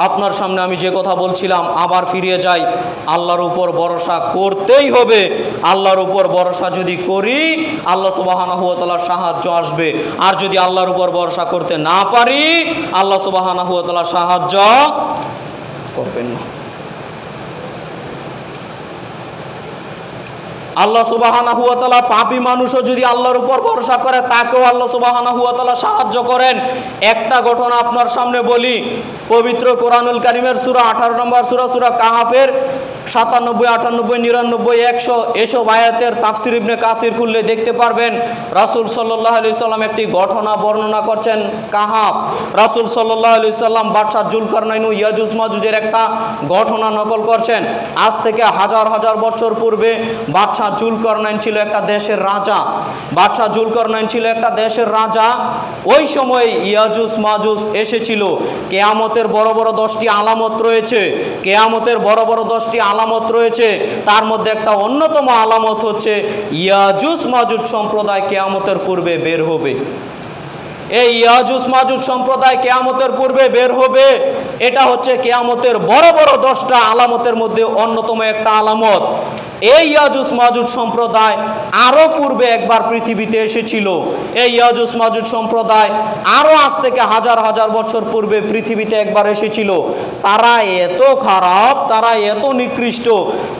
আপনার সামনে আমি যে কথা বলছিলাম আবার ফিরে যাই, আল্লাহর উপর ভরসা করতেই হবে। আল্লাহর উপর ভরসা যদি করি আল্লাহ সুবহানাহু ওয়া তাআলার সাহায্য আসবে, আর যদি আল্লাহর উপর ভরসা করতে না পারি আল্লাহ সুবহানাহু ওয়া তাআলা সাহায্য করবেন না। আল্লাহ সুবহানাহু ওয়া তাআলা পাপী মানুষও যদি আল্লাহর উপর ভরসা করে তাকেও আল্লাহ সুবহানাহু ওয়া তাআলা সাহায্য করেন। একটা ঘটনা আপনার সামনে বলি, পবিত্র কোরআনুল কারীমের সূরা 18 নম্বর সূরা কাহাফের 97, 98, 99, 100 এসব আয়াতের তাফসির ইবনে কাসির খুললে দেখতে পারবেন রাসূল সাল্লাল্লাহু আলাইহি সাল্লাম একটি ঘটনা বর্ণনা করছেন। কাহাফ, রাসূল সাল্লাল্লাহু আলাইহি সাল্লাম বাদশা জুলকারনাইন ও ইয়াজুজ মাজুজের একটা ঘটনা নকল করছেন। আজ থেকে হাজার হাজার বছর পূর্বে বাদশা জুলকারনাইন ছিল একটা দেশের রাজা। বাদশা জুলকারনাইন ছিল একটা দেশের রাজা। ওই সময় ইয়াজুজ মাজুজ এসেছিল। কিয়ামতের বড় বড় 10টি আলামত রয়েছে, কিয়ামতের বড় বড় 10টি আলামত রয়েছে। তার মধ্যে একটা অন্যতম আলামত হচ্ছে ইয়াজুজ মাজুজ সম্প্রদায় কিয়ামতের পূর্বে বের হবে। এই ইয়াজুজ মাজুজ সম্প্রদায় কিয়ামতের পূর্বে বের হবে, এটা হচ্ছে কিয়ামতের বড় বড় 10টা আলামতের মধ্যে অন্যতম একটা আলামত। এই ইয়াজুজ মাজুজ সম্প্রদায় আরও পূর্বে একবার পৃথিবীতে এসেছিল। এই ইয়াজুজ মাজুজ সম্প্রদায় আরও আজ থেকে হাজার হাজার বছর পূর্বে পৃথিবীতে একবার এসেছিল। তারা এত খারাপ, তারা এত নিকৃষ্ট,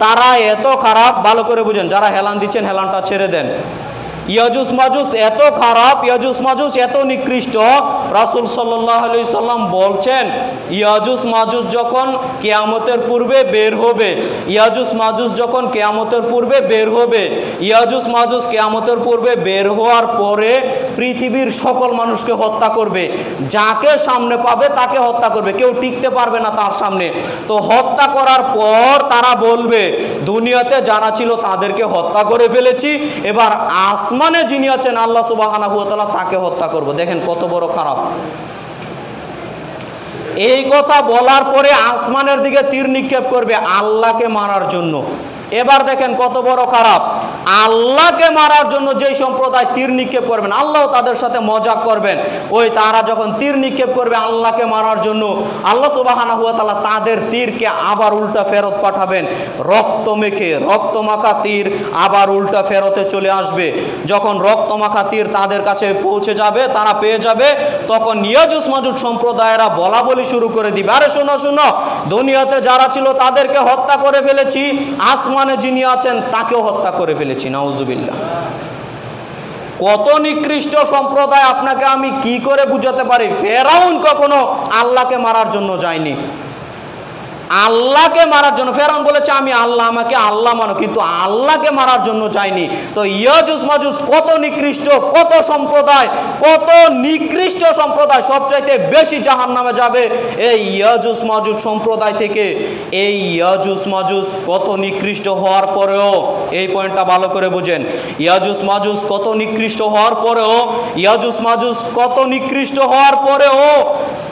তারা এত খারাপ, ভালো করে বুঝেন, যারা হেলান দিচ্ছেন হেলানটা ছেড়ে দেন। ইয়াজুজ মাজুজ এত খারাপ, ইয়াজুজ মাজুজ এত নিকৃষ্ট, রাসূল সাল্লাল্লাহু আলাইহি সাল্লাম বলছেন ইয়াজুজ মাজুজ যখন কিয়ামতের পূর্বে বের হবে, ইয়াজুজ মাজুজ যখন কিয়ামতের পূর্বে বের হবে, ইয়াজুজ মাজুজ কিয়ামতের পূর্বে বের হওয়ার পরে পৃথিবীর সকল মানুষকে হত্যা করবে। যাকে সামনে পাবে তাকে হত্যা করবে, কেউ টিকতে পারবে না তার সামনে। তো হত্যা করার পর তারা বলবে দুনিয়াতে যারা ছিল তাদেরকে হত্যা করে ফেলেছি, এবার আসমানে যিনি আছেন আল্লাহ সুবহানাহু ওয়া তাআলা তাকে হত্যা করব। দেখেন কত বড় খারাপ। এই কথা বলার পরে আসমানের দিকে তীর নিক্ষেপ করবে আল্লাহকে মারার জন্য। এবার দেখেন কত বড় খারাপ। আল্লাহকে মারার জন্য যেই সম্প্রদায় তীর নিক্ষেপ করবেন আল্লাহ তাদের সাথে মজাক করবেন। ওই তারা যখন তীর নিক্ষেপ করবে আল্লাহকে মারার জন্য, আল্লাহ সুবহানাহু ওয়া তাআলা তাদের তীরকে আবার উল্টা ফেরত পাঠাবেন। রক্ত মেখে রক্তমাখা তীর আবার উল্টা ফেরতে চলে আসবে। যখন রক্তমাখা তীর তাদের কাছে পৌঁছে যাবে, তারা পেয়ে যাবে, তখন ইয়াজুজ মাজুজ সম্প্রদায়েরা বলা বলি শুরু করে দিবে, আরে শোনো শোনো, দুনিয়াতে যারা ছিল তাদেরকে হত্যা করে ফেলেছি, আসমানে যিনি আছেন তাকেও হত্যা করে ফেলেছি। নাউজুবিল্লাহ। কত নিকৃষ্ট সম্প্রদায় আপনাকে আমি কি করে বুঝাতে পারি। ফেরাউন কখনো আল্লাহকে মারার জন্য যায়নি, আল্লাহকে মারার জন্য। ফেরাউন বলেছে আমি আল্লাহ, আমাকে আল্লাহ মানো, কিন্তু আল্লাহকে মারার জন্য যায়নি। তো ইয়াজুজ মাজুজ কত নিকৃষ্ট, কত সম্প্রদায়, কত নিকৃষ্ট সম্প্রদায়, সবচাইতে বেশি জাহান্নামে যাবে এই ইয়াজুজ মাজুজ সম্প্রদায় থেকে। এই ইয়াজুজ মাজুজ কত নিকৃষ্ট হওয়ার পরেও, এই পয়েন্টটা ভালো করে বুঝেন, ইয়াজুজ মাজুজ কত নিকৃষ্ট হওয়ার পরেও, ইয়াজুজ মাজুজ কত নিকৃষ্ট হওয়ার পরেও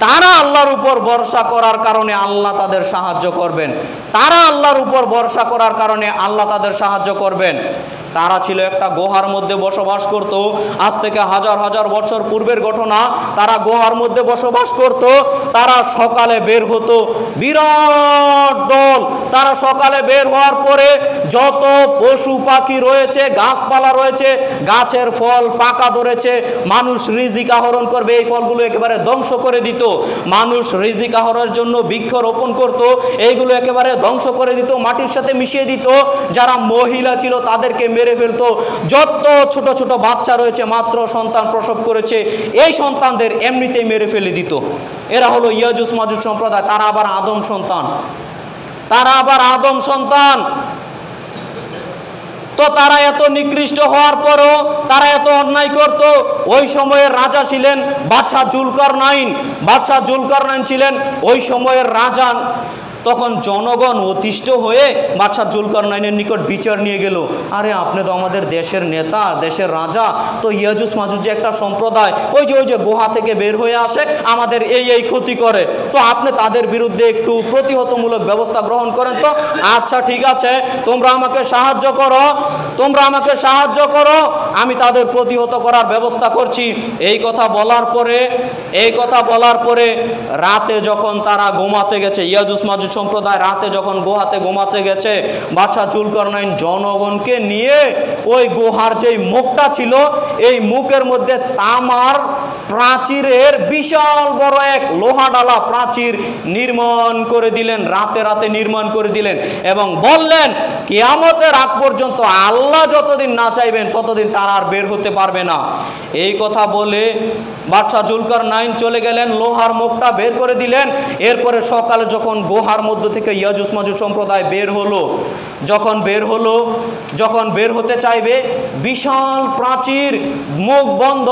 তারা আল্লাহর উপর ভরসা করার কারণে আল্লাহ তাদের সাহায্য করবেন। তারা আল্লাহর উপর ভরসা করার কারণে আল্লাহ তাদের সাহায্য করবেন। তারা ছিল একটা গুহার মধ্যে বসবাস করত। আজ থেকে হাজার হাজার বছর পূর্বের ঘটনা। তারা গুহার মধ্যে বসবাস করত। তারা সকালে বের হতো, বিরাট দল। তারা সকালে বের হওয়ার পরে যত পশু পাখি রয়েছে, গাছপালা রয়েছে, গাছের ফল পাকা ধরেছে, মানুষ রিজিক আহরণ করবে, এই ফলগুলো একেবারে ধ্বংস করে দিত। মানুষ রিজিক আহরণের জন্য বৃক্ষ রোপণ করত, এইগুলো একেবারে ধ্বংস করে দিত, মাটির সাথে মিশিয়ে দিত। যারা মহিলা ছিল তাদেরকে মেরে ফেলতো। যত ছোট ছোট বাচ্চা রয়েছে, মাত্র সন্তান প্রসব করেছে, এই সন্তানদের এমনিতেই মেরে ফেলে দিত। এরা হলো ইয়াজুজ মাজুজ সম্প্রদায়। তারা আবার আদম সন্তান, তারা আবার আদম সন্তান। তো তারা এত নিকৃষ্ট হওয়ার পরও তারা এত অন্যায় করত। ওই সময়ের রাজা ছিলেন বাদশাহ জুলকারনাইন। বাদশাহ জুলকারনাইন ছিলেন ওই সময়ের রাজা। তখন জনগণ অতিষ্ঠ হয়ে বাদশাহ জুলকারনাইনের নিকট বিচার নিয়ে গেল, আরে আপনি তো আমাদের দেশের নেতা, দেশের রাজা, তো ইয়াজুজ মাজুজ যে একটা সম্প্রদায়, ওই যে গুহা থেকে বের হয়ে আসে, আমাদের এই ক্ষতি করে, তো আপনি তাদের বিরুদ্ধে একটু প্রতিহতমূলক ব্যবস্থা গ্রহণ করেন। তো আচ্ছা ঠিক আছে, তোমরা আমাকে সাহায্য করো, তোমরা আমাকে সাহায্য করো, আমি তাদের প্রতিহত করার ব্যবস্থা করছি। এই কথা বলার পরে রাতে যখন তারা ঘুমাতে গেছে, ইয়াজুজ মাজুজ সম্প্রদায় রাতে যখন গুহাতে ঘুমাতে গেছে, বাদশাহ জুলকারনাইন জনগণকে নিয়ে ওই গুহার যেই মুখটা ছিল, এই মুখের মধ্যে তামার প্রাচীরের বিশাল বড় এক লোহা ডালা প্রাচীর নির্মাণ করে দিলেন। রাতে রাতে নির্মাণ করে দিলেন এবং বললেন, কিয়ামতের আগ পর্যন্ত আল্লাহ যতদিন না চাইবেন ততদিন তারা আর বের হতে পারবে না। এই কথা বলে বাদশাহ জুলকারনাইন চলে গেলেন, লোহার মুখটা বের করে দিলেন। এরপরে সকালে যখন গুহার মধ্য থেকে ইয়াজুজ মাজুজ সম্প্রদায় বের হলো, যখন বের হতে চাইবে, বিশাল প্রাচীর, মুখ বন্ধ,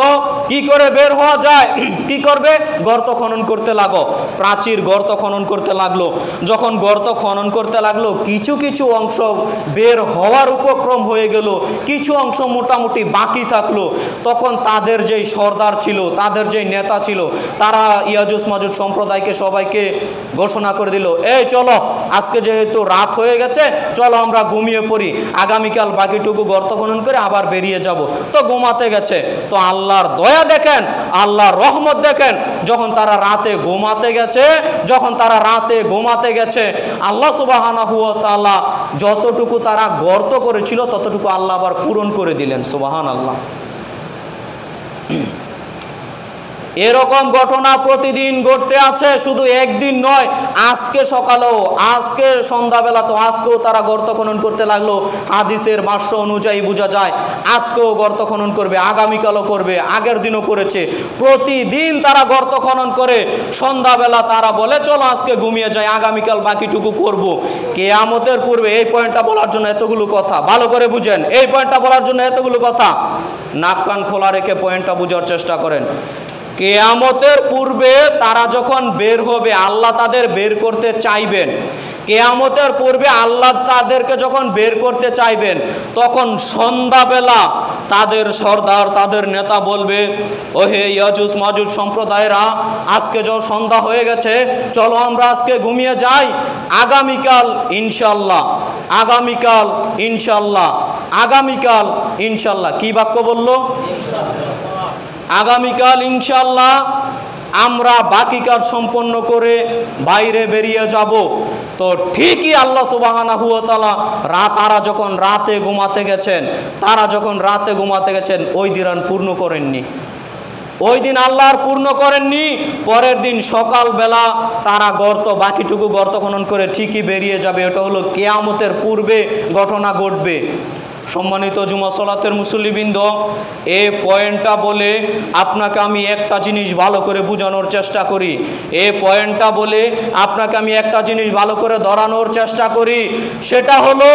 কি করে বের হওয়া যায়? কি করবে? গর্ত খনন করতে লাগো। প্রাচীর গর্ত খনন করতে লাগলো। যখন গর্ত খনন করতে লাগলো, কিছু কিছু অংশ বের হওয়ার উপক্রম হয়ে গেল, কিছু অংশ মোটামুটি বাকি থাকলো। তখন তাদের যেই সর্দার ছিল, তাদের যেই নেতা ছিল, তারা ইয়াজুজ মাজুজ সম্প্রদায়কে সবাইকে ঘোষণা করে দিল, এই চলো, আজকে যেহেতু রাত হয়ে গেছে, চলো আমরা ঘুমিয়ে পড়ি, আগামীকাল বাকিটুকু গর্ত খনন করে আবার বেরিয়ে যাব। তো ঘুমাতে গেছে। তো আল্লাহর দয়া দেখেন, আল্লাহর রহমত দেখেন, যখন তারা রাতে ঘুমাতে গেছে, আল্লাহ সুবহানাহু ওয়া তাআলা যতটুকু তারা গর্ত করেছিল ততটুকু আল্লাহ আবার পূরণ করে দিলেন। সুবহানাল্লাহ। এরকম ঘটনা প্রতিদিন ঘটতে আছে, শুধু একদিন নয়। আজকে সকালেও, আজকে সন্ধ্যাবেলা, তো আজকেও তারা গর্ত খনন করতে লাগলো। হাদিসের ভাষ্য অনুযায়ী বোঝা যায় আজকেও গর্ত খনন করবে, আগামীকালও করবে, আগের দিনও করেছে। প্রতিদিন তারা গর্ত খনন করে। সন্ধ্যাবেলা তারা বলে, চলো আজকে ঘুমিয়ে যাই, আগামীকাল বাকিটুকু করব। কিয়ামতের পূর্বে, এই পয়েন্টটা বলার জন্য এতগুলো কথা, ভালো করে বুঝেন, এই পয়েন্টটা বলার জন্য এতগুলো কথা, নাক কান খোলা রেখে পয়েন্টটা বোঝার চেষ্টা করেন। কিয়ামতের পূর্বে তারা যখন বের হবে, আল্লাহ তাদের বের করতে চাইবেন। কিয়ামতের পূর্বে আল্লাহ তাদেরকে যখন বের করতে চাইবেন, তখন সন্ধ্যাবেলা তাদের সর্দার, তাদের নেতা বলবে, ওহে ইয়াজুজ মাজুজ সম্প্রদায়েরা, আজকে যখন সন্ধ্যা হয়ে গেছে, চলো আমরা আজকে ঘুমিয়ে যাই, আগামীকাল ইনশাল্লাহ, আগামীকাল ইনশাল্লাহ, আগামীকাল ইনশাল্লাহ। কি বাক্য বলল? আগামীকাল ইনশাল্লাহ আমরা বাকি কাজ সম্পন্ন করে বাইরে বেরিয়ে যাব। তো ঠিকই আল্লাহ সুবহানাহু ওয়া তাআলা তারা যখন রাতে ঘুমাতে গেছেন, ওই দিন পূর্ণ করেননি, ওই দিন আল্লাহ আর পূর্ণ করেননি। পরের দিন সকালবেলা তারা বাকিটুকু গর্ত খনন করে ঠিকই বেরিয়ে যাবে। এটা হলো কিয়ামতের পূর্বে ঘটনা ঘটবে। সম্মানিত জুমা সালাতের মুসল্লিবৃন্দ, এই পয়েন্টটা বলে আপনাকে আমি একটা জিনিস ভালো করে বোঝানোর চেষ্টা করি। এই পয়েন্টটা বলে আপনাকে আমি একটা জিনিস ভালো করে ধরানোর চেষ্টা করি, সেটা হলো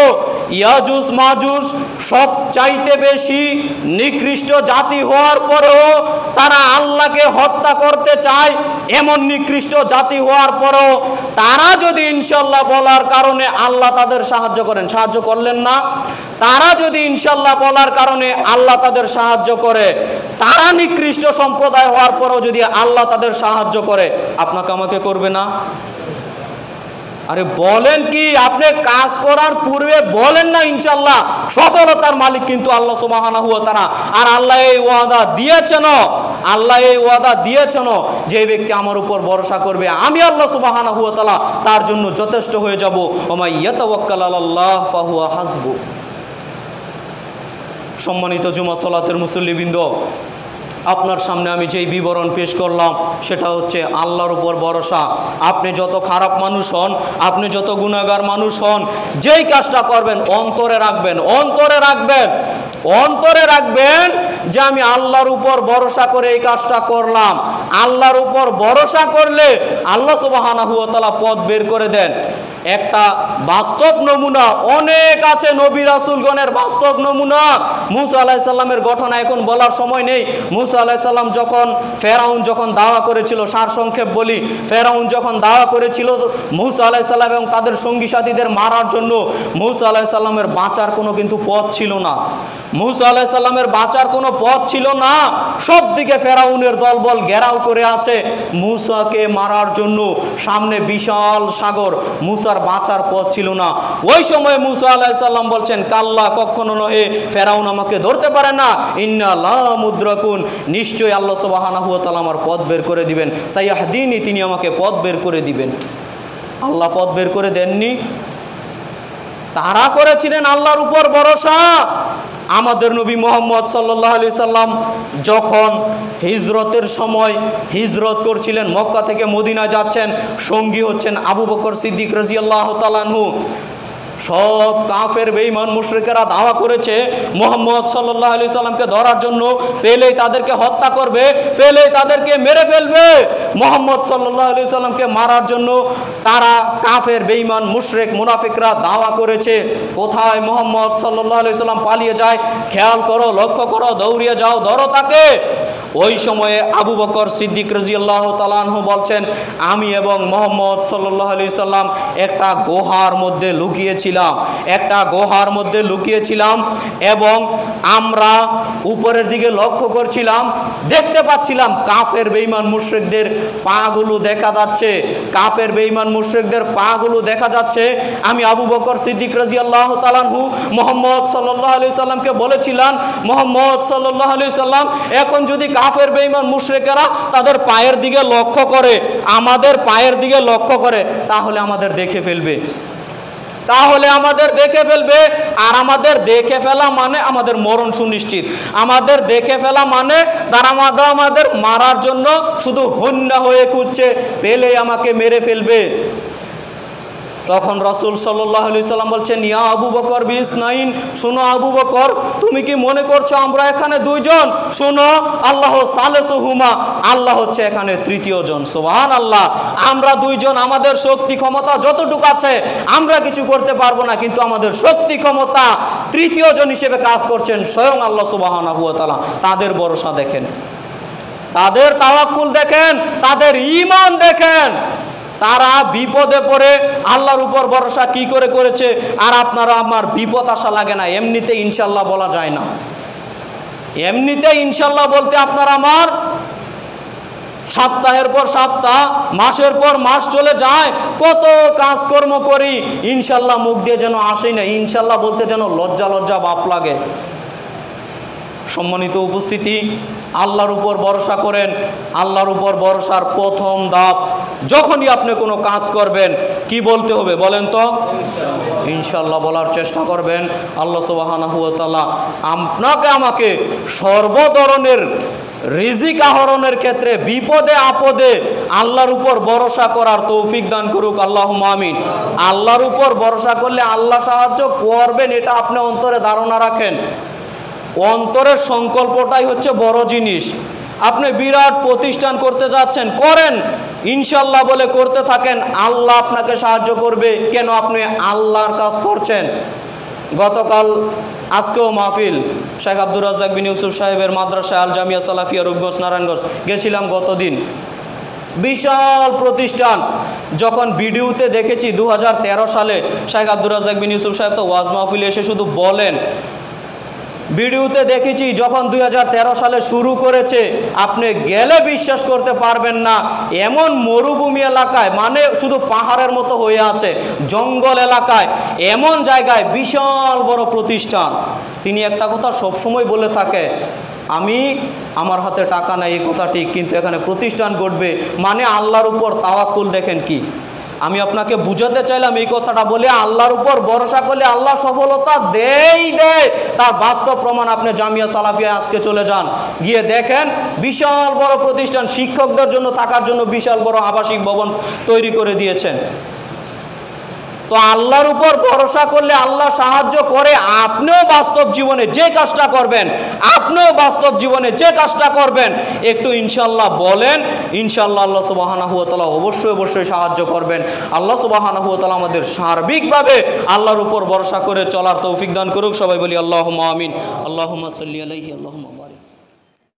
ইয়াজুজ মাজুজ সবচাইতে বেশি নিকৃষ্ট জাতি হওয়ার পরেও তারা আল্লাহকে হত্যা করতে চায়। এমন নিকৃষ্ট জাতি হওয়ার পরেও তারা যদি ইনশাল্লাহ বলার কারণে আল্লাহ তাদের সাহায্য করেন, সাহায্য করলেন না? তারা যদি ইনশাল্লাহ বলার কারণে আল্লাহ তাদের সাহায্য করে, তারা নিকৃষ্ট সম্প্রদায় হওয়ার পরেও যদি আল্লাহ তাদের সাহায্য করে, আপনাকে আমাকে করবে না? আরে বলেন কি, আপনি কাজ করার পূর্বে বলেন না ইনশাল্লাহ সফলতার মালিক কিন্তু আল্লাহ সুবহানাহু ওয়া তাআলা। আর আল্লাহ এই ওয়াদা দিয়েছেন, আল্লাহ এই ওয়াদা দিয়েছেন যে ব্যক্তি আমার উপর ভরসা করবে আমি আল্লাহ সুবহানাহু ওয়া তাআলা তার জন্য যথেষ্ট হয়ে যাব। ওয়া মান ইয়াতাওয়াক্কাল আলাল্লাহ ফাহুয়া হাসবু। সম্মানিত জুমা সালাতের মুসল্লিবৃন্দ, আপনার সামনে আমি যেই বিবরণ পেশ করলাম সেটা হচ্ছে আল্লাহর উপর ভরসা। আপনি যত খারাপ মানুষ হন, আপনি যত গুনাহগার মানুষ হন, যেই কাজটা করবেন অন্তরে রাখবেন, অন্তরে রাখবেন, অন্তরে রাখবেন যে আমি আল্লাহর উপর ভরসা করে এই কাজটা করলাম। আল্লাহর উপর ভরসা করলে আল্লাহ সুবহানাহু ওয়া তাআলা পথ বের করে দেন। একটা বাস্তব নমুনা অনেক আছে, নবী রাসূলগণের বাস্তব নমুনা। মূসা আলাইহিস সালামের ঘটনা এখন বলার সময় নেই। মূসা আলাইহিস সালাম যখন ফেরাউন যখন দাওয়া করেছিল, সারসংক্ষেপ বলি, ফেরাউন যখন দাওয়া করেছিল মূসা আলাইহিস সালাম এবং তাদের সঙ্গী সাথীদের মারার জন্য, মূসা আলাইহিস সালামের বাঁচার কোনো কিন্তু পথ ছিল না। মূসা আলাইহিস সালামের বাঁচার কোনো পথ ছিল না। সব দিকে ফেরাউনের দলবল ঘেরাও করে আছে মূসাকে মারার জন্য। সামনে বিশাল সাগর, মূসার বাঁচার পথ ছিল না। ওই সময় মূসা আলাইহিস সালাম বলছেন, কাল্লা, কখনো নহে, ফেরাউন আমাকে ধরতে পারে না। ইন্না লা মুদরাকুন, নিশ্চয়ই আল্লাহ সুবহানাহু ওয়া তাআলা আমার পথ বের করে দিবেন। সাইয়াহদিনী, তিনি আমাকে পথ বের করে দিবেন। আল্লাহ পথ বের করে দেননি? তারা করেছিলেন আল্লাহর উপর ভরসা। আমাদের নবী মুহাম্মদ সাল্লাল্লাহু আলাইহি সাল্লাম যখন হিজরতের সময় হিজরত করছিলেন, মক্কা থেকে মদিনা যাচ্ছেন, সঙ্গী হচ্ছেন আবু বকর সিদ্দিক রাদিয়াল্লাহু তাআলা আনহু। সব কাফের বেঈমান মুশরিকেরা দাওয়া করেছে মুহাম্মদ সাল্লাল্লাহু আলাইহি সাল্লামকে ধরার জন্য, পেলেই তাদেরকে হত্যা করবে, পেলেই তাদেরকে মেরে ফেলবে। মুহাম্মদ সাল্লাল্লাহু আলাইহি সাল্লামকে মারার জন্য তারা কাফের বেঈমান মুশরিক মুনাফিকরা দাওয়া করেছে। কোথায় মুহাম্মদ সাল্লাল্লাহু আলাইহি সাল্লাম পালিয়ে যায়, খেয়াল করো, লক্ষ্য করো, দৌড়িয়ে যাও, ধরো তাকে। ওই সময়ে আবু বকর সিদ্দিক রাদিয়াল্লাহু তাআলা আনহু বলছেন, আমি এবং মুহাম্মদ সাল্লাল্লাহু আলাইহি সাল্লাম একটা গুহার মধ্যে লুকিয়েছিলাম, একটা গুহার মধ্যে লুকিয়েছিলাম এবং আমরা উপরের দিকে লক্ষ্য করছিলাম, দেখতে পাচ্ছিলাম কাফের বেঈমান মুশরিকদের পাগুলো দেখা যাচ্ছে, কাফের বেঈমান মুশরিকদের পাগুলো দেখা যাচ্ছে। আমি আবু বকর সিদ্দিক রাদিয়াল্লাহু তাআলা আনহু মুহাম্মদ সাল্লাল্লাহু আলাইহি সাল্লামকে বলেছিলাম, মুহাম্মদ সাল্লাল্লাহু আলাইহি সাল্লাম, এখন যদি কাফের বেঈমান মুশরিকেরা তাদের পায়ের দিকে লক্ষ্য করে, আমাদের পায়ের দিকে লক্ষ্য করে, তাহলে আমাদের দেখে ফেলবে, তাহলে আমাদের দেখে ফেলবে। আর আমাদের দেখে ফেলা মানে আমাদের মরণ সুনিশ্চিত। আমাদের দেখে ফেলা মানে তারা আমাদের মারার জন্য শুধু হন্যা হয়ে খুঁজছে, পেলেই আমাকে মেরে ফেলবে। তখন রাসূল সাল্লাল্লাহু আলাইহি সাল্লাম বলছেন, ইয়া আবু বকর বিসনাইন, শোনো আবু বকর, তুমি কি মনে করছো আমরা এখানে দুইজন? শোনো, আল্লাহ সালেসুহুমা, আল্লাহ হচ্ছে এখানে তৃতীয় জন। সুবহানাল্লাহ। আমরা দুইজন, আমাদের শক্তি ক্ষমতা যতটুকু আছে আমরা কিছু করতে পারবো না, কিন্তু আমাদের শক্তি ক্ষমতা তৃতীয় জন হিসেবে কাজ করছেন স্বয়ং আল্লাহ সুবহানাহু ওয়া তাআলা। তাদের ভরসা দেখেন, তাদের তাওয়াক্কুল দেখেন, তাদের ঈমান দেখেন। তারা বিপদে পড়ে আল্লাহর উপর ভরসা কি করে করেছে। আর আপনারা আমার বিপদ আসা লাগে না, এমনিতে ইনশাল্লাহ বলা যায় না। এমনিতে ইনশাল্লাহ বলতে আপনার আমার সপ্তাহের পর সপ্তাহ, মাসের পর মাস চলে যায়, কত কাজকর্ম করি, ইনশাল্লাহ মুখ দিয়ে যেন আসেই না, ইনশাল্লাহ বলতে যেন লজ্জা লজ্জা ভাব লাগে। সম্মানিত উপস্থিতি, আল্লাহর উপর ভরসা করেন। আল্লাহর উপর ভরসার প্রথম ধাপ, যখনই আপনি কোনো কাজ করবেন কি বলতে হবে বলেন তো? ইনশাআল্লাহ বলার চেষ্টা করবেন। আল্লাহ সুবহানাহু ওয়া তাআলা আপনাকে আমাকে সর্ব ধরনের রিজিক আহরণের ক্ষেত্রে বিপদে আপদে আল্লাহর উপর ভরসা করার তৌফিক দান করুক আল্লাহুম্মা আমিন। আল্লাহর উপর ভরসা করলে আল্লাহ সাহায্য করবেন, এটা আপনি অন্তরে ধারণা রাখেন। অন্তরের সংকল্পটাই হচ্ছে বড় জিনিস। আপনি বিরাট প্রতিষ্ঠান করতে যাচ্ছেন, করেন ইনশাল্লাহ বলে করতে থাকেন, আল্লাহ আপনাকে সাহায্য করবে। কেন? আপনি আল্লাহর কাজ করছেন। গতকাল আজকেও মাহফিল শেখ আব্দুর রাজ্জাক বিন ইউসুফ সাহেবের মাদ্রাসা আল জামিয়া সালাফিয়া রূপগঞ্জ নারায়ণগঞ্জ গেছিলাম গতদিন। বিশাল প্রতিষ্ঠান। যখন ভিডিওতে দেখেছি 2013 সালে শেখ আব্দুর রাজ্জাক বিন ইউসুফ সাহেব তো ওয়াজ মাহফিলে এসে শুধু বলেন, ভিডিওতে দেখেছি যখন 2013 সালে শুরু করেছে, আপনি গেলে বিশ্বাস করতে পারবেন না, এমন মরুভূমি এলাকায়, মানে শুধু পাহাড়ের মতো হয়ে আছে, জঙ্গল এলাকায়, এমন জায়গায় বিশাল বড় প্রতিষ্ঠান। তিনি একটা কথা সবসময় বলে থাকে, আমার হাতে টাকা নাই, এই কথা ঠিক, কিন্তু এখানে প্রতিষ্ঠান গড়বে, মানে আল্লাহর উপর তাওয়াক্কুল। দেখেন কি, আমি আপনাকে বুঝাতে চাইলাম এই কথাটা বলে, আল্লাহর উপর ভরসা করলে আল্লাহ সফলতা দেয়। তার বাস্তব প্রমাণ আপনি জামিয়া সালাফিয়া আজকে চলে যান, গিয়ে দেখেন বিশাল বড় প্রতিষ্ঠান, শিক্ষকদের জন্য থাকার জন্য বিশাল বড় আবাসিক ভবন তৈরি করে দিয়েছেন। তো আল্লাহর উপর ভরসা করলে আল্লাহ সাহায্য করে। আপনিও বাস্তব জীবনে যে কাজটা করবেন, একটু ইনশাল্লাহ বলেন, ইনশাল্লাহ আল্লাহ সুবহানাহু ওয়া তাআলা অবশ্যই সাহায্য করবেন। আল্লাহ সুবহানাহু ওয়া তাআলা আমাদের সার্বিকভাবে আল্লাহর উপর ভরসা করে চলার তৌফিক দান করুক। সবাই বলি আল্লাহুম্মা আমিন। আল্লাহুম্মা সাল্লি আলাইহি আল্লাহুম্মা বারিক।